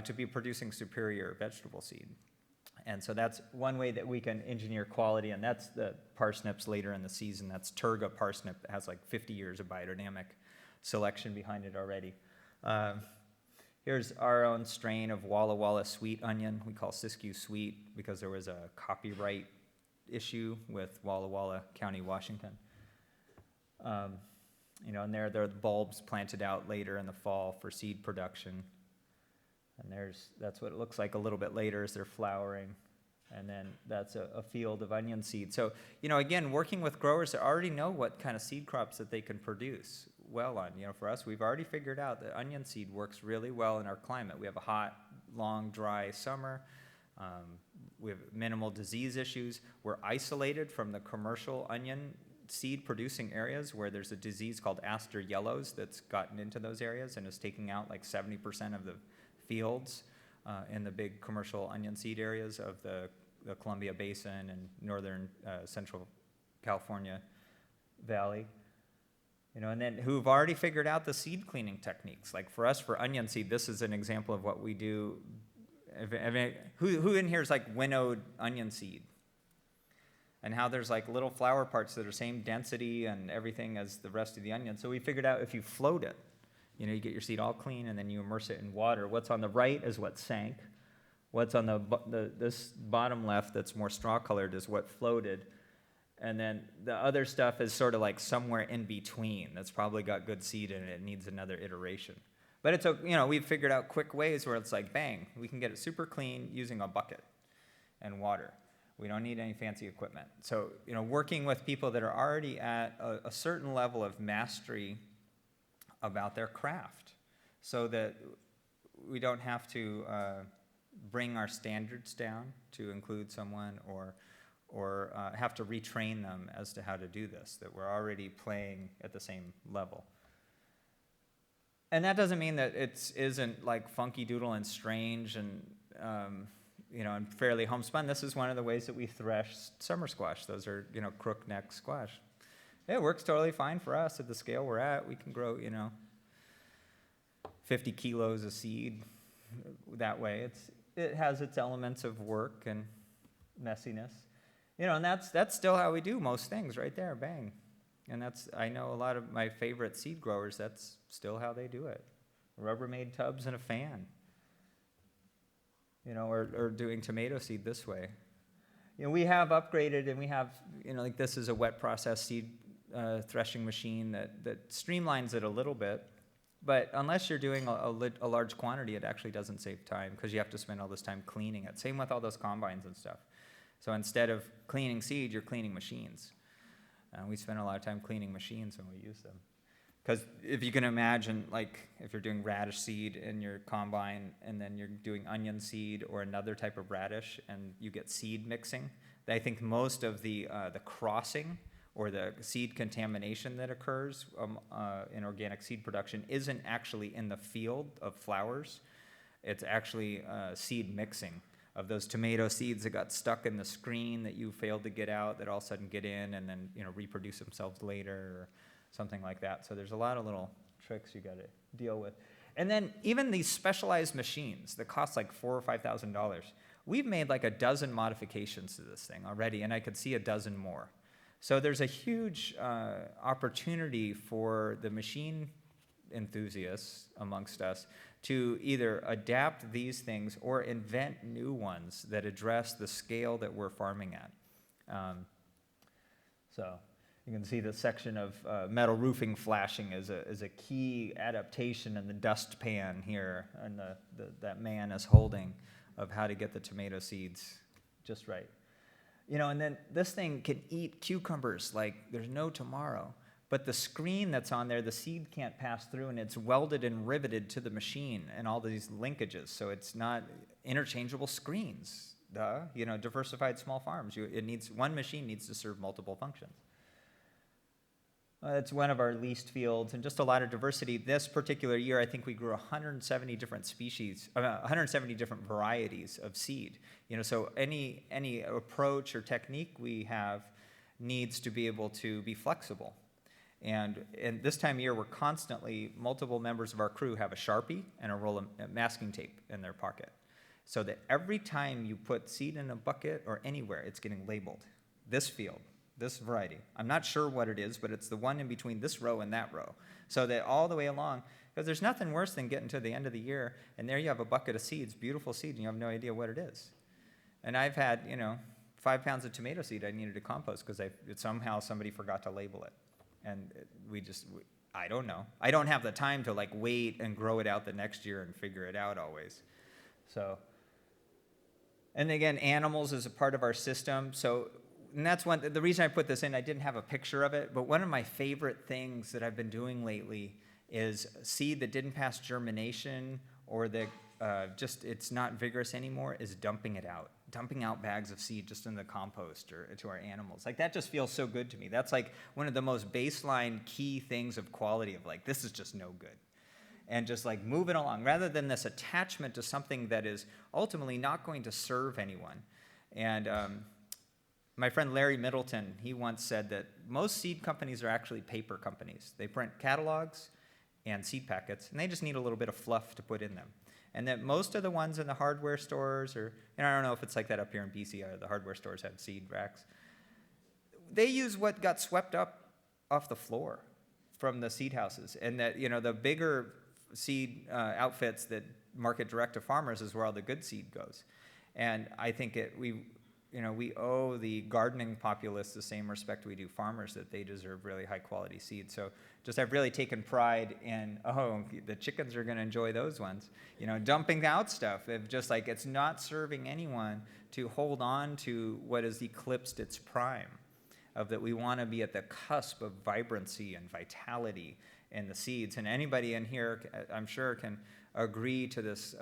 To be producing superior vegetable seed. And so that's one way that we can engineer quality, and that's the parsnips later in the season. That's Turga parsnip that has like 50 years of biodynamic selection behind it already. Here's our own strain of Walla Walla sweet onion, we call Siskiyou Sweet, because there was a copyright issue with Walla Walla County, Washington. And there are the bulbs planted out later in the fall for seed production. And that's what it looks like a little bit later as they're flowering. And then that's a field of onion seed. So, again, working with growers that already know what kind of seed crops that they can produce well on. For us, we've already figured out that onion seed works really well in our climate. We have a hot, long, dry summer. We have minimal disease issues. We're isolated from the commercial onion seed producing areas where there's a disease called aster yellows that's gotten into those areas and is taking out like 70% of the fields in the big commercial onion seed areas of the Columbia Basin and northern central California Valley. And then who've already figured out the seed cleaning techniques. Like for us, for onion seed, this is an example of what we do. Who in here is like winnowed onion seed? And how there's like little flower parts that are same density and everything as the rest of the onion. So we figured out if you float it, you get your seed all clean and then you immerse it in water. What's on the right is what sank. What's on this bottom left that's more straw colored is what floated. And then the other stuff is sort of like somewhere in between. That's probably got good seed in it. It needs another iteration. But it's, we've figured out quick ways where it's like, bang, we can get it super clean using a bucket and water. We don't need any fancy equipment. So, working with people that are already at a certain level of mastery about their craft so that we don't have to bring our standards down to include someone or have to retrain them as to how to do this, that we're already playing at the same level. And that doesn't mean that it isn't like funky doodle and strange and, and fairly homespun. This is one of the ways that we thresh summer squash. Those are, crook neck squash. It works totally fine for us at the scale we're at. We can grow, 50 kilos of seed that way. It has its elements of work and messiness. And that's still how we do most things right there, bang. And I know a lot of my favorite seed growers, that's still how they do it. Rubbermaid tubs and a fan. Or doing tomato seed this way. We have upgraded and we have, like this is a wet process seed threshing machine that streamlines it a little bit. But unless you're doing a large quantity, it actually doesn't save time because you have to spend all this time cleaning it. Same with all those combines and stuff. So instead of cleaning seed, you're cleaning machines. We spend a lot of time cleaning machines when we use them. Because if you can imagine, like if you're doing radish seed in your combine and then you're doing onion seed or another type of radish and you get seed mixing, I think most of the crossing or the seed contamination that occurs in organic seed production isn't actually in the field of flowers. It's actually seed mixing of those tomato seeds that got stuck in the screen that you failed to get out that all of a sudden get in and then reproduce themselves later or something like that. So there's a lot of little tricks you got to deal with. And then even these specialized machines that cost like $4,000 or $5,000, we've made like a dozen modifications to this thing already, and I could see a dozen more. So there's a huge opportunity for the machine enthusiasts amongst us to either adapt these things or invent new ones that address the scale that we're farming at. So you can see the section of metal roofing flashing as a key adaptation in the dust pan here, and that man is holding of how to get the tomato seeds just right. And then this thing can eat cucumbers like there's no tomorrow. But the screen that's on there, the seed can't pass through, and it's welded and riveted to the machine and all these linkages. So it's not interchangeable screens. Diversified small farms. One machine needs to serve multiple functions. It's one of our least fields, and just a lot of diversity. This particular year, I think we grew 170 different species, 170 different varieties of seed. So any approach or technique we have needs to be able to be flexible. And this time of year, we're constantly, multiple members of our crew have a Sharpie and a roll of masking tape in their pocket. So that every time you put seed in a bucket or anywhere, it's getting labeled. This field, this variety. I'm not sure what it is, but it's the one in between this row and that row. So that all the way along, because there's nothing worse than getting to the end of the year, and there you have a bucket of seeds, beautiful seed, and you have no idea what it is. And I've had, 5 pounds of tomato seed I needed to compost because somehow somebody forgot to label it. And I don't know. I don't have the time to wait and grow it out the next year and figure it out always. So, and again, animals is a part of our system. So, and that's the reason I put this in, I didn't have a picture of it, but one of my favorite things that I've been doing lately is seed that didn't pass germination or that just it's not vigorous anymore is dumping it out. Dumping out bags of seed just in the compost or to our animals. Like that just feels so good to me. That's like one of the most baseline key things of quality of like, this is just no good. And just like move it along rather than this attachment to something that is ultimately not going to serve anyone. And my friend Larry Middleton, he once said that most seed companies are actually paper companies. They print catalogs and seed packets, and they just need a little bit of fluff to put in them. And that most of the ones in the hardware stores, or and I don't know if it's like that up here in BC, the hardware stores have seed racks. They use what got swept up off the floor from the seed houses, and that the bigger seed outfits that market direct to farmers is where all the good seed goes. And I think we owe the gardening populace the same respect we do farmers, that they deserve really high quality seed. So I've really taken pride in, the chickens are going to enjoy those ones. Dumping out stuff. Just like it's not serving anyone to hold on to what has eclipsed its prime. Of that we want to be at the cusp of vibrancy and vitality in the seeds. And anybody in here, I'm sure, can agree to this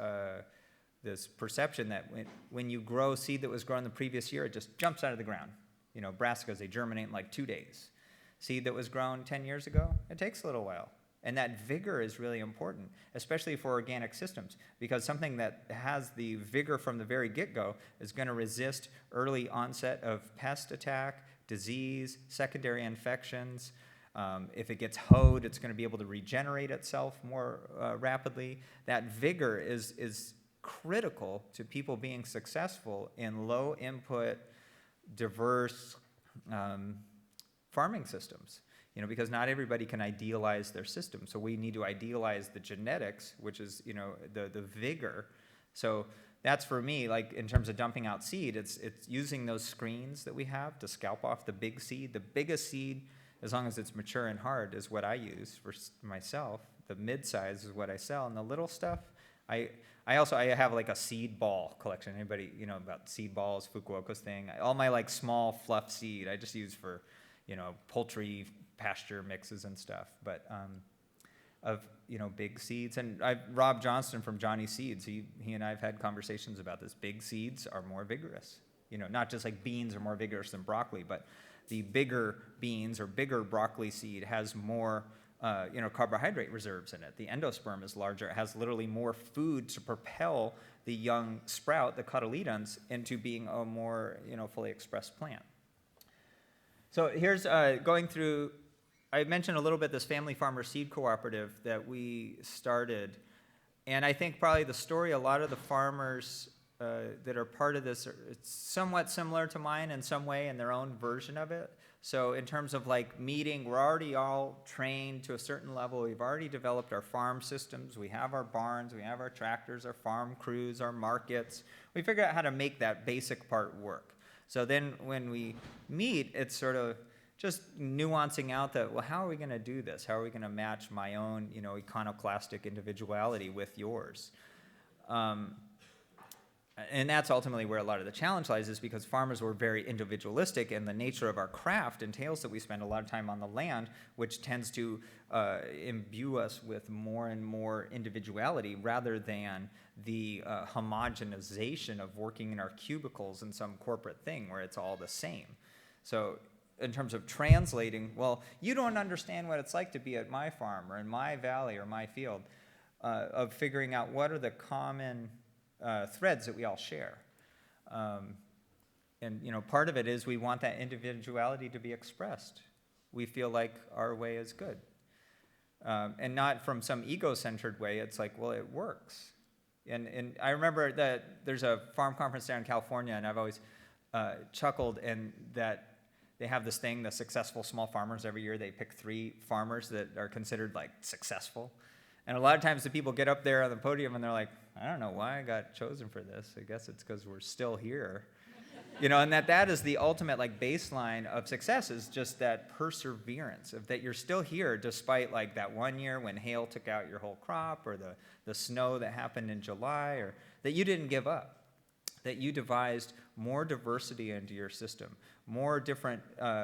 perception that when you grow seed that was grown the previous year, it just jumps out of the ground. Brassicas, they germinate in like 2 days. Seed that was grown 10 years ago, it takes a little while. And that vigor is really important, especially for organic systems, because something that has the vigor from the very get-go is going to resist early onset of pest attack, disease, secondary infections. If it gets hoed, it's going to be able to regenerate itself more rapidly. That vigor is critical to people being successful in low input, diverse farming systems, because not everybody can idealize their system. So we need to idealize the genetics, which is, the vigor. So that's for me, like in terms of dumping out seed, it's using those screens that we have to scalp off the big seed. The biggest seed, as long as it's mature and hard, is what I use for myself. The mid-size is what I sell, and the little stuff, I have like a seed ball collection. Anybody, about seed balls, Fukuoka's thing. All my like small fluff seed I just use for, poultry pasture mixes and stuff. But of big seeds, and Rob Johnston from Johnny Seeds, he and I have had conversations about this. Big seeds are more vigorous. Not just like beans are more vigorous than broccoli, but the bigger beans or bigger broccoli seed has more carbohydrate reserves in it. The endosperm is larger. It has literally more food to propel the young sprout, the cotyledons, into being a more fully expressed plant. So here's going through. I mentioned a little bit this Family Farmers Seed Cooperative that we started, and I think probably the story a lot of the farmers that are part of this, it's somewhat similar to mine in some way in their own version of it. So in terms of like meeting, we're already all trained to a certain level. We've already developed our farm systems. We have our barns, we have our tractors, our farm crews, our markets. We figure out how to make that basic part work. So then when we meet, it's sort of just nuancing out that, well, how are we going to do this? How are we going to match my own, iconoclastic individuality with yours? And that's ultimately where a lot of the challenge lies, is because farmers were very individualistic, and the nature of our craft entails that we spend a lot of time on the land, which tends to imbue us with more and more individuality rather than the homogenization of working in our cubicles in some corporate thing where it's all the same. So in terms of translating, well, you don't understand what it's like to be at my farm or in my valley or my field, of figuring out what are the common threads that we all share. And part of it is we want that individuality to be expressed. We feel like our way is good. And not from some ego-centered way. It's like, well, it works. And I remember that there's a farm conference down in California, and I've always chuckled, and that they have this thing, the successful small farmers. Every year they pick 3 farmers that are considered like successful. And a lot of times the people get up there on the podium and they're like, I don't know why I got chosen for this. I guess it's because we're still here. And that is the ultimate like baseline of success, is just that perseverance of that you're still here despite like that one year when hail took out your whole crop, or the snow that happened in July, or that you didn't give up, that you devised more diversity into your system, more different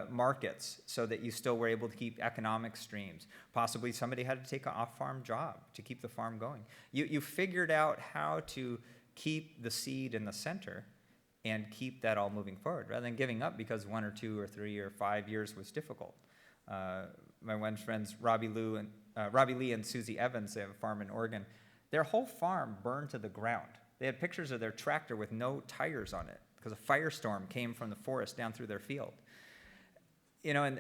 markets, so that you still were able to keep economic streams. Possibly somebody had to take an off-farm job to keep the farm going. You figured out how to keep the seed in the center and keep that all moving forward, rather than giving up because 1 or 2 or 3 or 5 years was difficult. My one friends, Robbie Lee and Susie Evans, they have a farm in Oregon. Their whole farm burned to the ground. They had pictures of their tractor with no tires on it because a firestorm came from the forest down through their field. And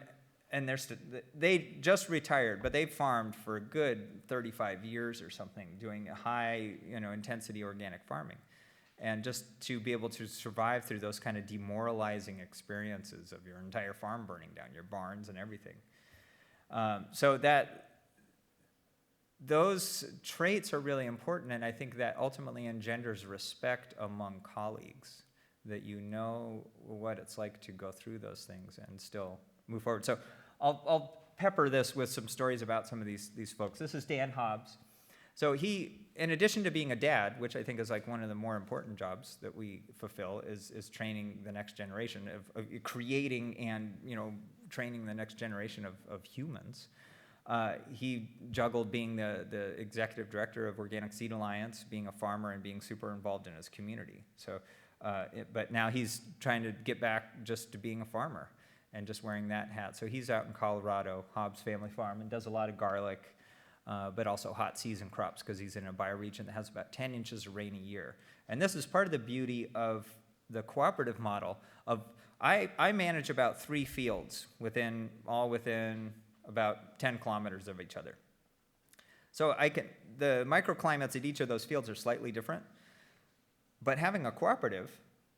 they just retired, but they farmed for a good 35 years or something, doing high, intensity organic farming. And just to be able to survive through those kind of demoralizing experiences of your entire farm burning down, your barns and everything. So those traits are really important, and I think that ultimately engenders respect among colleagues, that you know what it's like to go through those things and still move forward. So I'll pepper this with some stories about some of these folks. This is Dan Hobbs. So he, in addition to being a dad, which I think is like one of the more important jobs that we fulfill, is training the next generation, of creating and training the next generation of humans. He juggled being the executive director of Organic Seed Alliance, being a farmer, and being super involved in his community. So, but now he's trying to get back just to being a farmer and just wearing that hat. So he's out in Colorado, Hobbs Family Farm, and does a lot of garlic, but also hot season crops, because he's in a bioregion that has about 10 inches of rain a year. And this is part of the beauty of the cooperative model. I manage about 3 fields within about 10 kilometers of each other. So the microclimates at each of those fields are slightly different, but having a cooperative,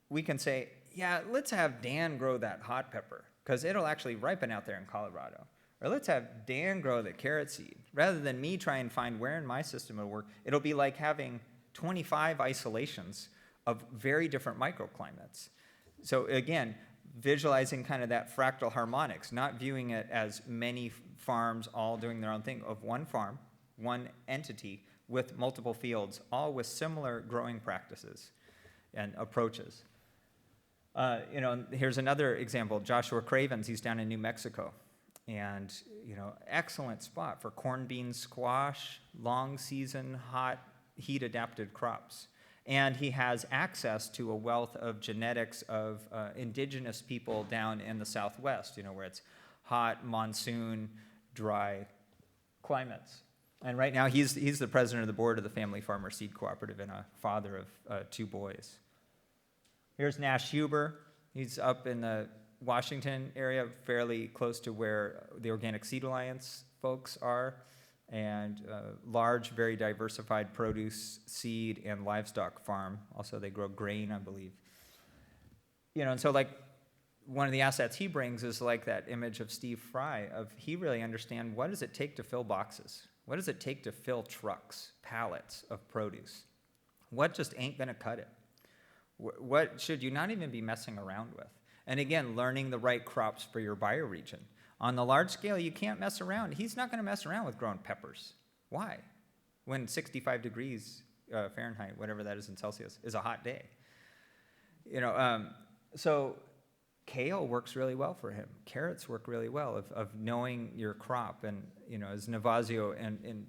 we can say, yeah, let's have Dan grow that hot pepper, because it'll actually ripen out there in Colorado. Or let's have Dan grow the carrot seed. Rather than me try and find where in my system it'll work, it'll be like having 25 isolations of very different microclimates. So again, visualizing kind of that fractal harmonics, not viewing it as many farms all doing their own thing, of one farm, one entity with multiple fields, all with similar growing practices and approaches. Here's another example, Joshua Cravens, he's down in New Mexico. And, excellent spot for corn, beans, squash, long season, hot, heat-adapted crops. And he has access to a wealth of genetics of indigenous people down in the Southwest, where it's hot, monsoon, dry climates. And right now he's the president of the board of the Family Farmers Seed Cooperative and a father of 2 boys. Here's Nash Huber. He's up in the Washington area, fairly close to where the Organic Seed Alliance folks are, and large, very diversified produce, seed, and livestock farm. Also, they grow grain, I believe. And so like one of the assets he brings is like that image of Steve Fry, of he really understands what does it take to fill boxes? What does it take to fill trucks, pallets of produce? What just ain't gonna cut it? What should you not even be messing around with? And again, learning the right crops for your bioregion. On the large scale, you can't mess around. He's not going to mess around with growing peppers. Why? When 65 degrees Fahrenheit, whatever that is in Celsius, is a hot day. So kale works really well for him. Carrots work really well of knowing your crop. And, as Navazio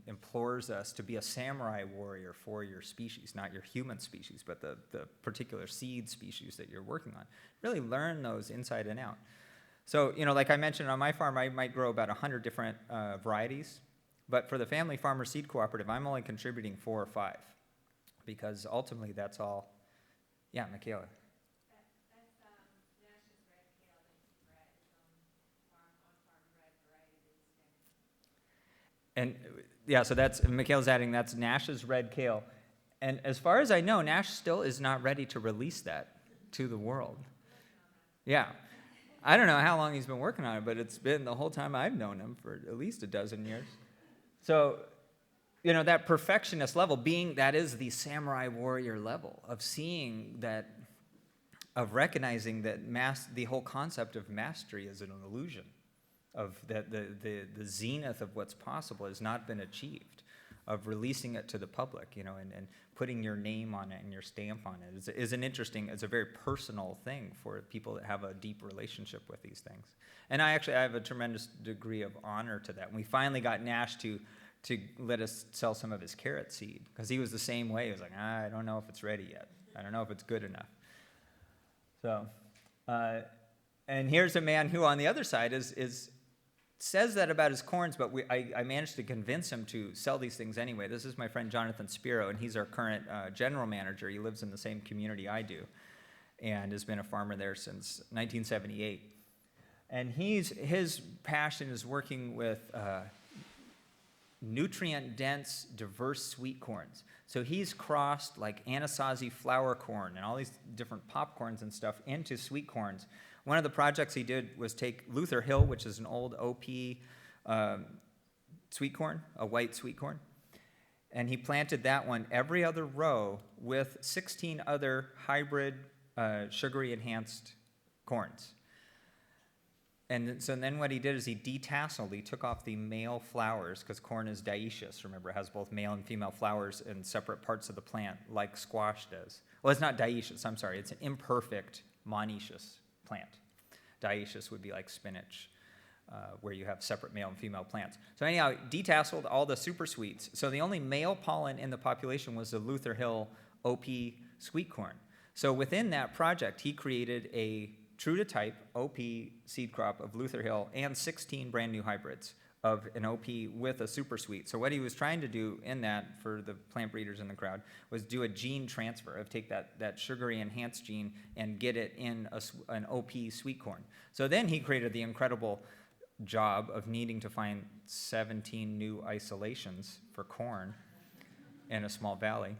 implores us to be a samurai warrior for your species, not your human species, but the particular seed species that you're working on. Really learn those inside and out. So, like I mentioned, on my farm, I might grow about 100 different varieties. But for the Family Farmers Seed Cooperative, I'm only contributing 4 or 5. Because ultimately, that's all. Yeah, Michaela. And yeah, so Michaela's adding, that's Nash's red kale. And as far as I know, Nash still is not ready to release that to the world. Yeah. I don't know how long he's been working on it, but it's been the whole time I've known him, for at least a dozen years. So, that perfectionist level, that is the samurai warrior level of seeing that of recognizing that the whole concept of mastery is an illusion, of that the zenith of what's possible has not been achieved, of releasing it to the public, and putting your name on it and your stamp on it is an interesting, it's a very personal thing for people that have a deep relationship with these things. And I have a tremendous degree of honor to that. And we finally got Nash to let us sell some of his carrot seed, because he was the same way. He was like, I don't know if it's ready yet. I don't know if it's good enough. So, and here's a man who on the other side says that about his corns, but I managed to convince him to sell these things anyway. This is my friend Jonathan Spiro, and he's our current general manager. He lives in the same community I do and has been a farmer there since 1978. And his passion is working with nutrient-dense, diverse sweet corns. So he's crossed like Anasazi flour corn and all these different popcorns and stuff into sweet corns. One of the projects he did was take Luther Hill, which is an old OP sweet corn, a white sweet corn, and he planted that one every other row with 16 other hybrid sugary enhanced corns. And so then what he did is he detasseled, he took off the male flowers, because corn is dioecious, remember, it has both male and female flowers in separate parts of the plant, like squash does. Well, it's not dioecious, I'm sorry, it's an imperfect monoecious plant. Dioecious would be like spinach, where you have separate male and female plants. So anyhow, detasseled all the super sweets. So the only male pollen in the population was the Luther Hill OP sweet corn. So within that project, he created a true to type OP seed crop of Luther Hill and 16 brand new hybrids of an OP with a super sweet. So what he was trying to do in that, for the plant breeders in the crowd, was do a gene transfer, of take that sugary enhanced gene and get it in an OP sweet corn. So then he created the incredible job of needing to find 17 new isolations for corn in a small valley.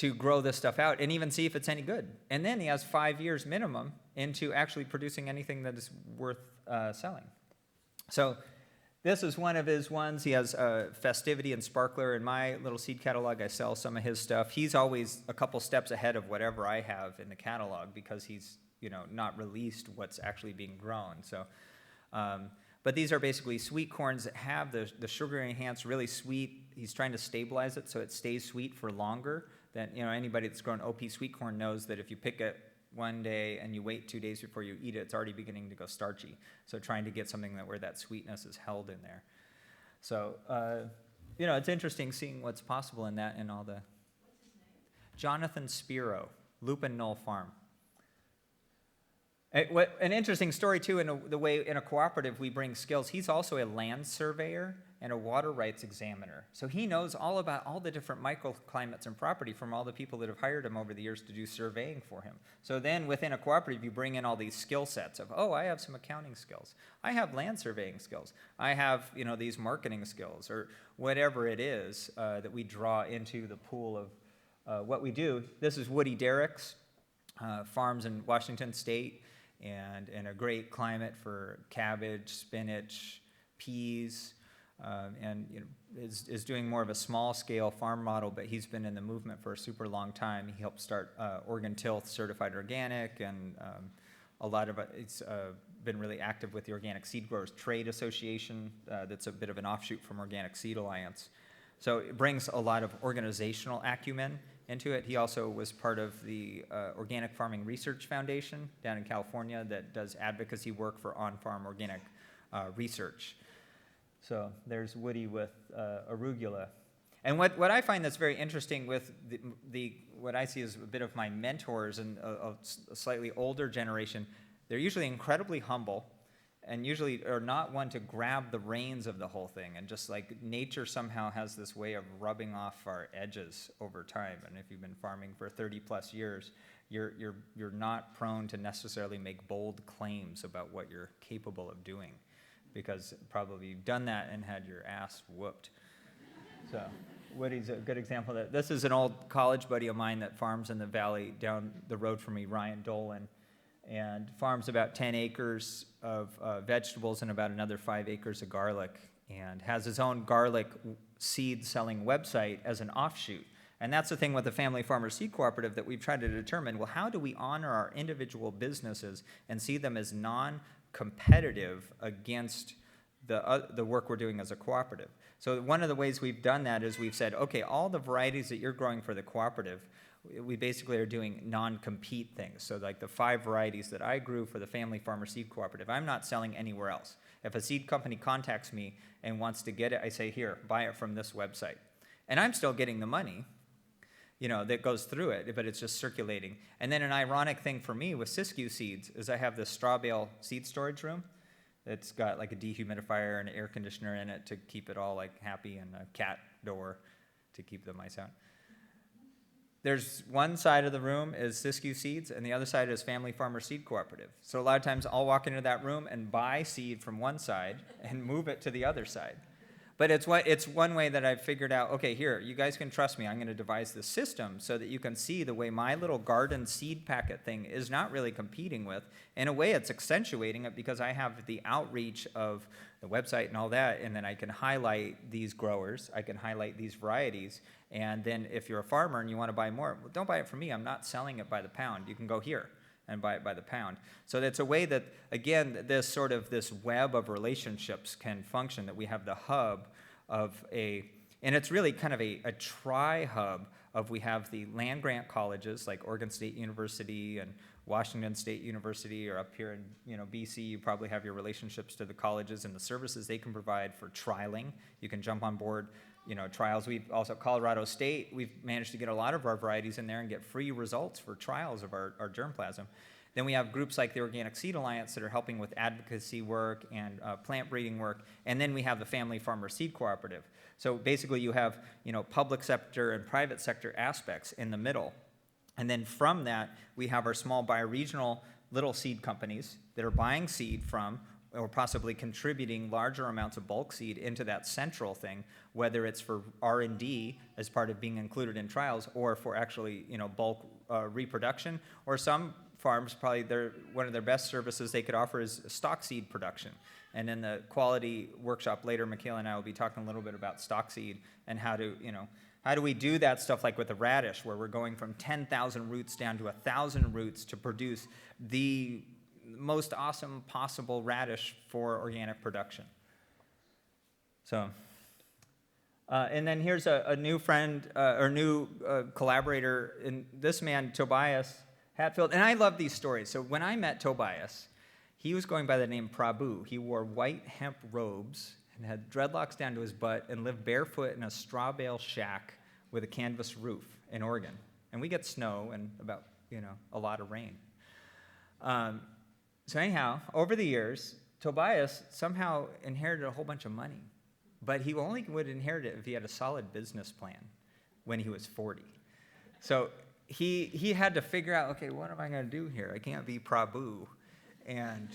To grow this stuff out and even see if it's any good. And then he has 5 years minimum into actually producing anything that is worth selling. So this is one of his ones. He has Festivity and Sparkler. In my little seed catalog, I sell some of his stuff. He's always a couple steps ahead of whatever I have in the catalog, because he's not released what's actually being grown. So, but these are basically sweet corns that have the sugar enhanced, really sweet. He's trying to stabilize it so it stays sweet for longer. That anybody that's grown OP sweet corn knows that if you pick it one day and you wait 2 days before you eat it, it's already beginning to go starchy. So trying to get something where that sweetness is held in there. So it's interesting seeing what's possible in that and all the. What's his name? Jonathan Spiro, Lupin Knoll Farm. An interesting story too, in the way in a cooperative we bring skills. He's also a land surveyor and a water rights examiner. So he knows all about all the different microclimates and property from all the people that have hired him over the years to do surveying for him. So then within a cooperative, you bring in all these skill sets of, I have some accounting skills. I have land surveying skills. I have, these marketing skills, or whatever it is that we draw into the pool of what we do. This is Woody Derrick's farms in Washington State, and in a great climate for cabbage, spinach, peas, and is doing more of a small-scale farm model, but he's been in the movement for a super long time. He helped start Oregon Tilth Certified Organic, and a lot of it's been really active with the Organic Seed Growers Trade Association. That's a bit of an offshoot from Organic Seed Alliance. So it brings a lot of organizational acumen into it. He also was part of the Organic Farming Research Foundation down in California that does advocacy work for on-farm organic research. So there's Woody with arugula. And what I find that's very interesting with what I see as a bit of my mentors and a slightly older generation, they're usually incredibly humble and usually are not one to grab the reins of the whole thing. And just like nature somehow has this way of rubbing off our edges over time. And if you've been farming for 30 plus years, you're not prone to necessarily make bold claims about what you're capable of doing, because probably you've done that and had your ass whooped. So Woody's a good example of that. This is an old college buddy of mine that farms in the valley down the road from me, Ryan Dolan, and farms about 10 acres of vegetables and about another 5 acres of garlic, and has his own garlic seed selling website as an offshoot. And that's the thing with the Family Farmers Seed Cooperative that we've tried to determine, well, how do we honor our individual businesses and see them as non-competitive against the work we're doing as a cooperative? So one of the ways we've done that is we've said, okay, all the varieties that you're growing for the cooperative, we basically are doing non-compete things. So like the 5 varieties that I grew for the Family Farmers Seed Cooperative, I'm not selling anywhere else. If a seed company contacts me and wants to get it, I say, here, buy it from this website. And I'm still getting the money, that goes through it, but it's just circulating. And then an ironic thing for me with Siskiyou Seeds is I have this straw bale seed storage room. It's got like a dehumidifier and an air conditioner in it to keep it all like happy, and a cat door to keep the mice out. There's one side of the room is Siskiyou Seeds, and the other side is Family Farmers Seed Cooperative. So a lot of times I'll walk into that room and buy seed from one side and move it to the other side. But it's one way that I've figured out, okay, here, you guys can trust me. I'm going to devise this system so that you can see the way my little garden seed packet thing is not really competing with. In a way, it's accentuating it because I have the outreach of the website and all that, and then I can highlight these growers. I can highlight these varieties. And then if you're a farmer and you want to buy more, well, don't buy it from me. I'm not selling it by the pound. You can go here and buy it by the pound. So that's a way that, again, this web of relationships can function, that we have the hub of and it's really kind of a tri-hub of, we have the land-grant colleges like Oregon State University and Washington State University, or up here in BC, you probably have your relationships to the colleges and the services they can provide for trialing. You can jump on board trials. We've also, Colorado State, we've managed to get a lot of our varieties in there and get free results for trials of our germplasm. Then we have groups like the Organic Seed Alliance that are helping with advocacy work and plant breeding work. And then we have the Family Farmers Seed Cooperative. So basically you have public sector and private sector aspects in the middle. And then from that, we have our small bioregional little seed companies that are buying seed from, or possibly contributing larger amounts of bulk seed into that central thing, whether it's for R&D as part of being included in trials, or for actually bulk reproduction, or some farms, probably one of their best services they could offer is stock seed production. And in the quality workshop later, Michaela and I will be talking a little bit about stock seed and how do we do that stuff, like with the radish, where we're going from 10,000 roots down to 1,000 roots to produce the most awesome possible radish for organic production. So, and then here's a new friend, or new collaborator, in this man, Tobias Hatfield. And I love these stories. So when I met Tobias, he was going by the name Prabhu. He wore white hemp robes and had dreadlocks down to his butt and lived barefoot in a straw bale shack with a canvas roof in Oregon. And we get snow and about, a lot of rain. So anyhow, over the years, Tobias somehow inherited a whole bunch of money. But he only would inherit it if he had a solid business plan when he was 40. So he had to figure out, okay, what am I going to do here? I can't be Prabhu and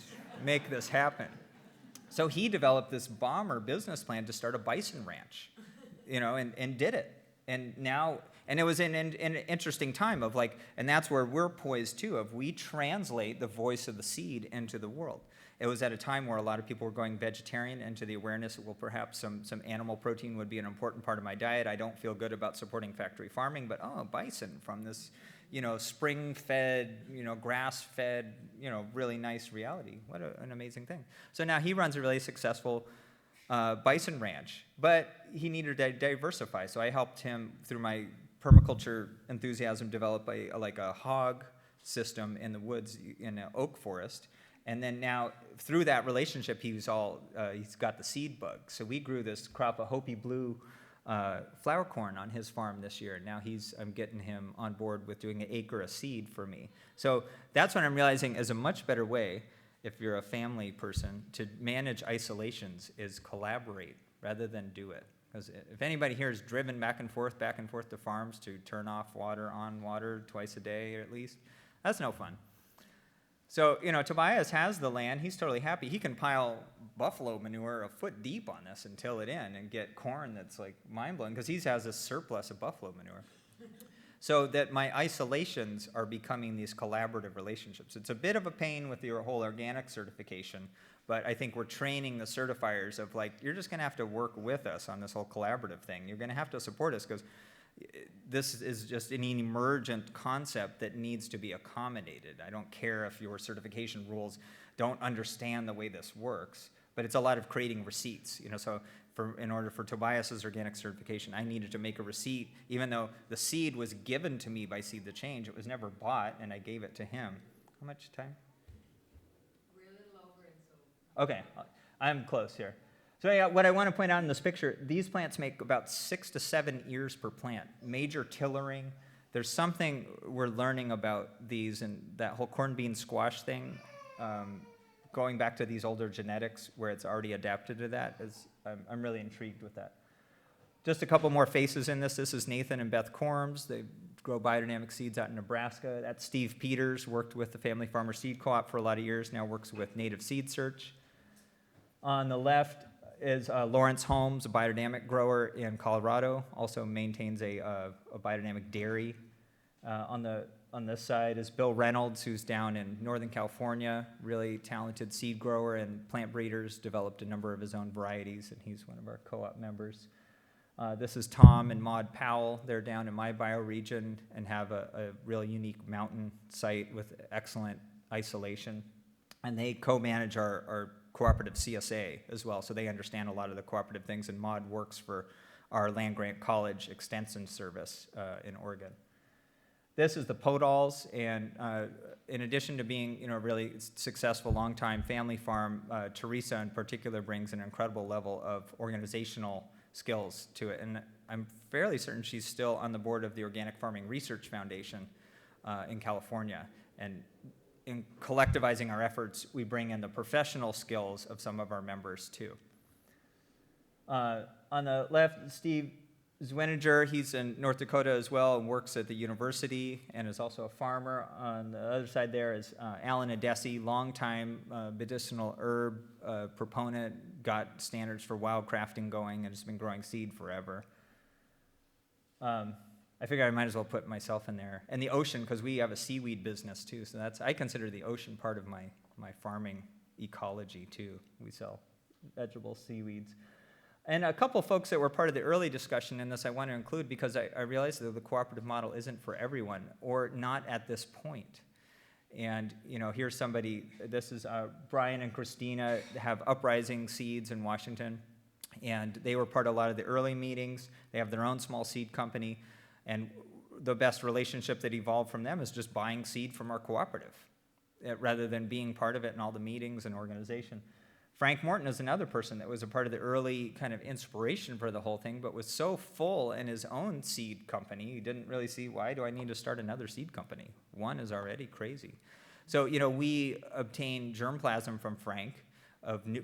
make this happen. So he developed this bomber business plan to start a bison ranch, and did it. And it was in an interesting time of and that's where we're poised too, of we translate the voice of the seed into the world. It was at a time where a lot of people were going vegetarian, into the awareness that, well, perhaps some animal protein would be an important part of my diet. I don't feel good about supporting factory farming, but bison from this, spring-fed, grass-fed, really nice reality. What an amazing thing. So now he runs a really successful bison ranch, but he needed to diversify. So I helped him, through my permaculture enthusiasm, develop a hog system in the woods in an oak forest. And then now, through that relationship, he's got the seed bug. So we grew this crop of Hopi Blue flower corn on his farm this year. Now I'm getting him on board with doing an acre of seed for me. So that's what I'm realizing is a much better way, if you're a family person, to manage isolations is collaborate rather than do it. Because if anybody here is driven back and forth to farms to turn off water, on water twice a day at least, that's no fun. So, Tobias has the land. He's totally happy. He can pile buffalo manure a foot deep on this and till it in and get corn that's mind-blowing, because he has a surplus of buffalo manure. So that my isolations are becoming these collaborative relationships. It's a bit of a pain with your whole organic certification, but I think we're training the certifiers of you're just going to have to work with us on this whole collaborative thing. You're going to have to support us, because This is just an emergent concept that needs to be accommodated. I don't care if your certification rules don't understand the way this works, but it's a lot of creating receipts. So in order for Tobias's organic certification, I needed to make a receipt, even though the seed was given to me by Seed the Change. It was never bought, and I gave it to him. How much time? We're a little over, and so. Okay, I'm close here. So yeah, what I want to point out in this picture, these plants make about 6 to 7 ears per plant. Major tillering. There's something we're learning about these and that whole corn bean squash thing, going back to these older genetics where it's already adapted to that. I'm really intrigued with that. Just a couple more faces in this. This is Nathan and Beth Corms. They grow biodynamic seeds out in Nebraska. That's Steve Peters, worked with the Family Farmers Seed Co-op for a lot of years, now works with Native Seed Search. On the left is Lawrence Holmes, a biodynamic grower in Colorado, also maintains a biodynamic dairy. On this side is Bill Reynolds, who's down in Northern California, really talented seed grower and plant breeders, developed a number of his own varieties, and he's one of our co-op members. This is Tom and Maud Powell. They're down in my bioregion and have a really unique mountain site with excellent isolation. And they co-manage our cooperative CSA as well, so they understand a lot of the cooperative things, and Maud works for our land-grant college extension service in Oregon. This is the Podolls, and in addition to being a really successful long-time family farm, Teresa in particular brings an incredible level of organizational skills to it, and I'm fairly certain she's still on the board of the Organic Farming Research Foundation in California. And in collectivizing our efforts, we bring in the professional skills of some of our members too. On the left, Steve Zweniger, he's in North Dakota as well and works at the university and is also a farmer. On the other side there is Alan Adesi, longtime medicinal herb proponent, got standards for wildcrafting going and has been growing seed forever. I figure I might as well put myself in there. And the ocean, because we have a seaweed business too, so I consider the ocean part of my farming ecology too. We sell vegetable seaweeds. And a couple folks that were part of the early discussion in this I want to include because I realize that the cooperative model isn't for everyone, or not at this point. And here's somebody, this is Brian and Christina, have Uprising Seeds in Washington, and they were part of a lot of the early meetings. They have their own small seed company, and the best relationship that evolved from them is just buying seed from our cooperative, rather than being part of it in all the meetings and organization. Frank Morton is another person that was a part of the early kind of inspiration for the whole thing, but was so full in his own seed company, he didn't really see, why do I need to start another seed company? One is already crazy. So, we obtain germplasm from Frank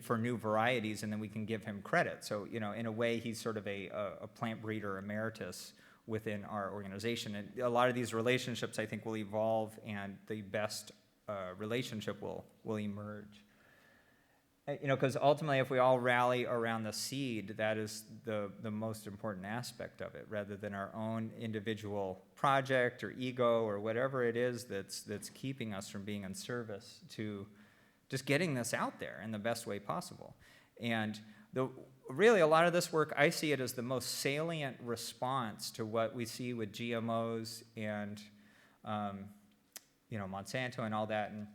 for new varieties, and then we can give him credit. So, in a way, he's sort of a plant breeder emeritus within our organization. And a lot of these relationships, I think, will evolve, and the best relationship will emerge. Because ultimately, if we all rally around the seed, that is the most important aspect of it, rather than our own individual project or ego or whatever it is that's keeping us from being in service to just getting this out there in the best way possible. And really, a lot of this work, I see it as the most salient response to what we see with GMOs and Monsanto and all that. And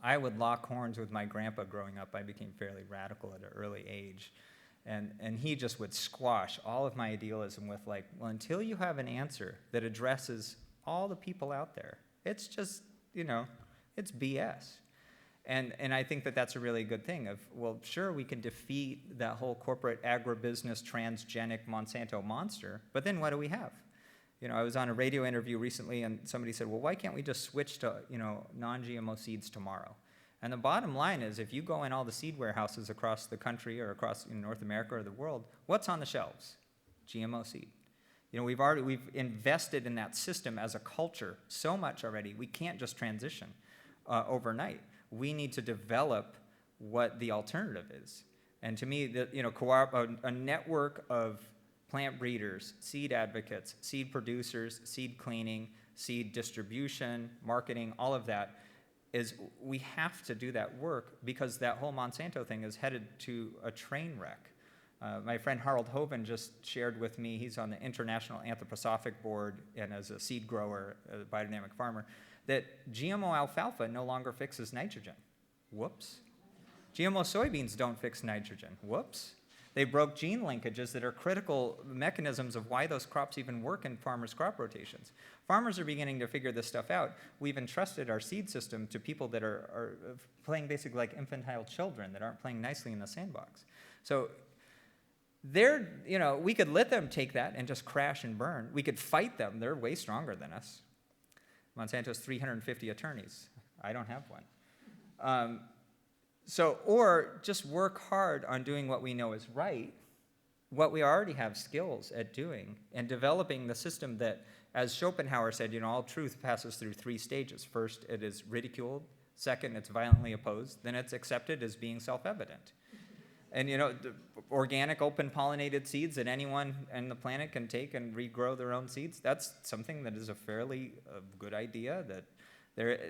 I would lock horns with my grandpa growing up. I became fairly radical at an early age. And he just would squash all of my idealism with until you have an answer that addresses all the people out there, it's just, it's BS. And I think that that's a really good thing of, well, sure, we can defeat that whole corporate agribusiness transgenic Monsanto monster, but then what do we have? I was on a radio interview recently, and somebody said, well, why can't we just switch to, non-GMO seeds tomorrow? And the bottom line is, if you go in all the seed warehouses across the country or across North America or the world, what's on the shelves? GMO seed. We've invested in that system as a culture so much already, we can't just transition overnight. We need to develop what the alternative is. And to me, a network of plant breeders, seed advocates, seed producers, seed cleaning, seed distribution, marketing, all of that, is we have to do that work because that whole Monsanto thing is headed to a train wreck. My friend Harold Hoven just shared with me, he's on the International Anthroposophic Board and as a seed grower, a biodynamic farmer, that GMO alfalfa no longer fixes nitrogen. Whoops. GMO soybeans don't fix nitrogen. Whoops. They broke gene linkages that are critical mechanisms of why those crops even work in farmers' crop rotations. Farmers are beginning to figure this stuff out. We've entrusted our seed system to people that are playing basically like infantile children that aren't playing nicely in the sandbox. So we could let them take that and just crash and burn. We could fight them. They're way stronger than us. Monsanto's 350 attorneys. I don't have one. Or just work hard on doing what we know is right, what we already have skills at doing, and developing the system that, as Schopenhauer said, all truth passes through 3 stages. First, it is ridiculed. Second, it's violently opposed. Then it's accepted as being self-evident. And the organic, open pollinated seeds that anyone on the planet can take and regrow their own seeds, that's something that is a fairly good idea, that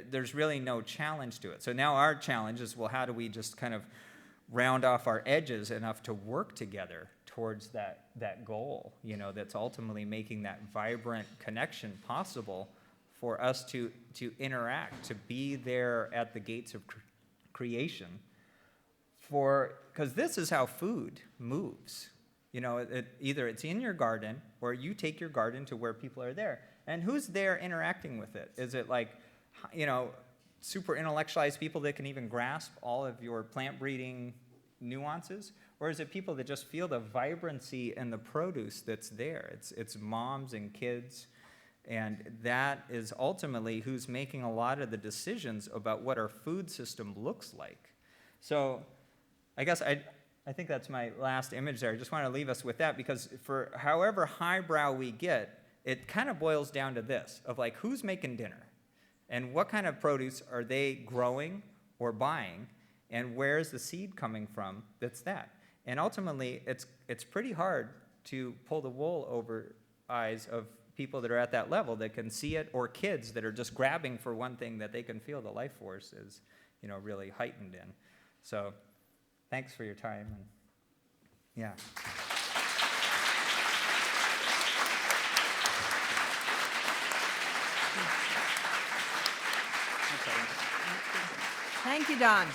there's really no challenge to it. So now our challenge is, well, how do we just kind of round off our edges enough to work together towards that goal, that's ultimately making that vibrant connection possible for us to interact, to be there at the gates of creation. Because this is how food moves. Either it's in your garden or you take your garden to where people are there. And who's there interacting with it? Is it like, super intellectualized people that can even grasp all of your plant breeding nuances? Or is it people that just feel the vibrancy and the produce that's there? It's moms and kids. And that is ultimately who's making a lot of the decisions about what our food system looks like. So I guess I think that's my last image there. I just want to leave us with that, because for however highbrow we get, it kind of boils down to this, of like, who's making dinner? And what kind of produce are they growing or buying? And where's the seed coming from that's that? And ultimately, it's pretty hard to pull the wool over eyes of people that are at that level that can see it, or kids that are just grabbing for one thing that they can feel the life force is, really heightened in. So thanks for your time. And yeah. Thank you, Don.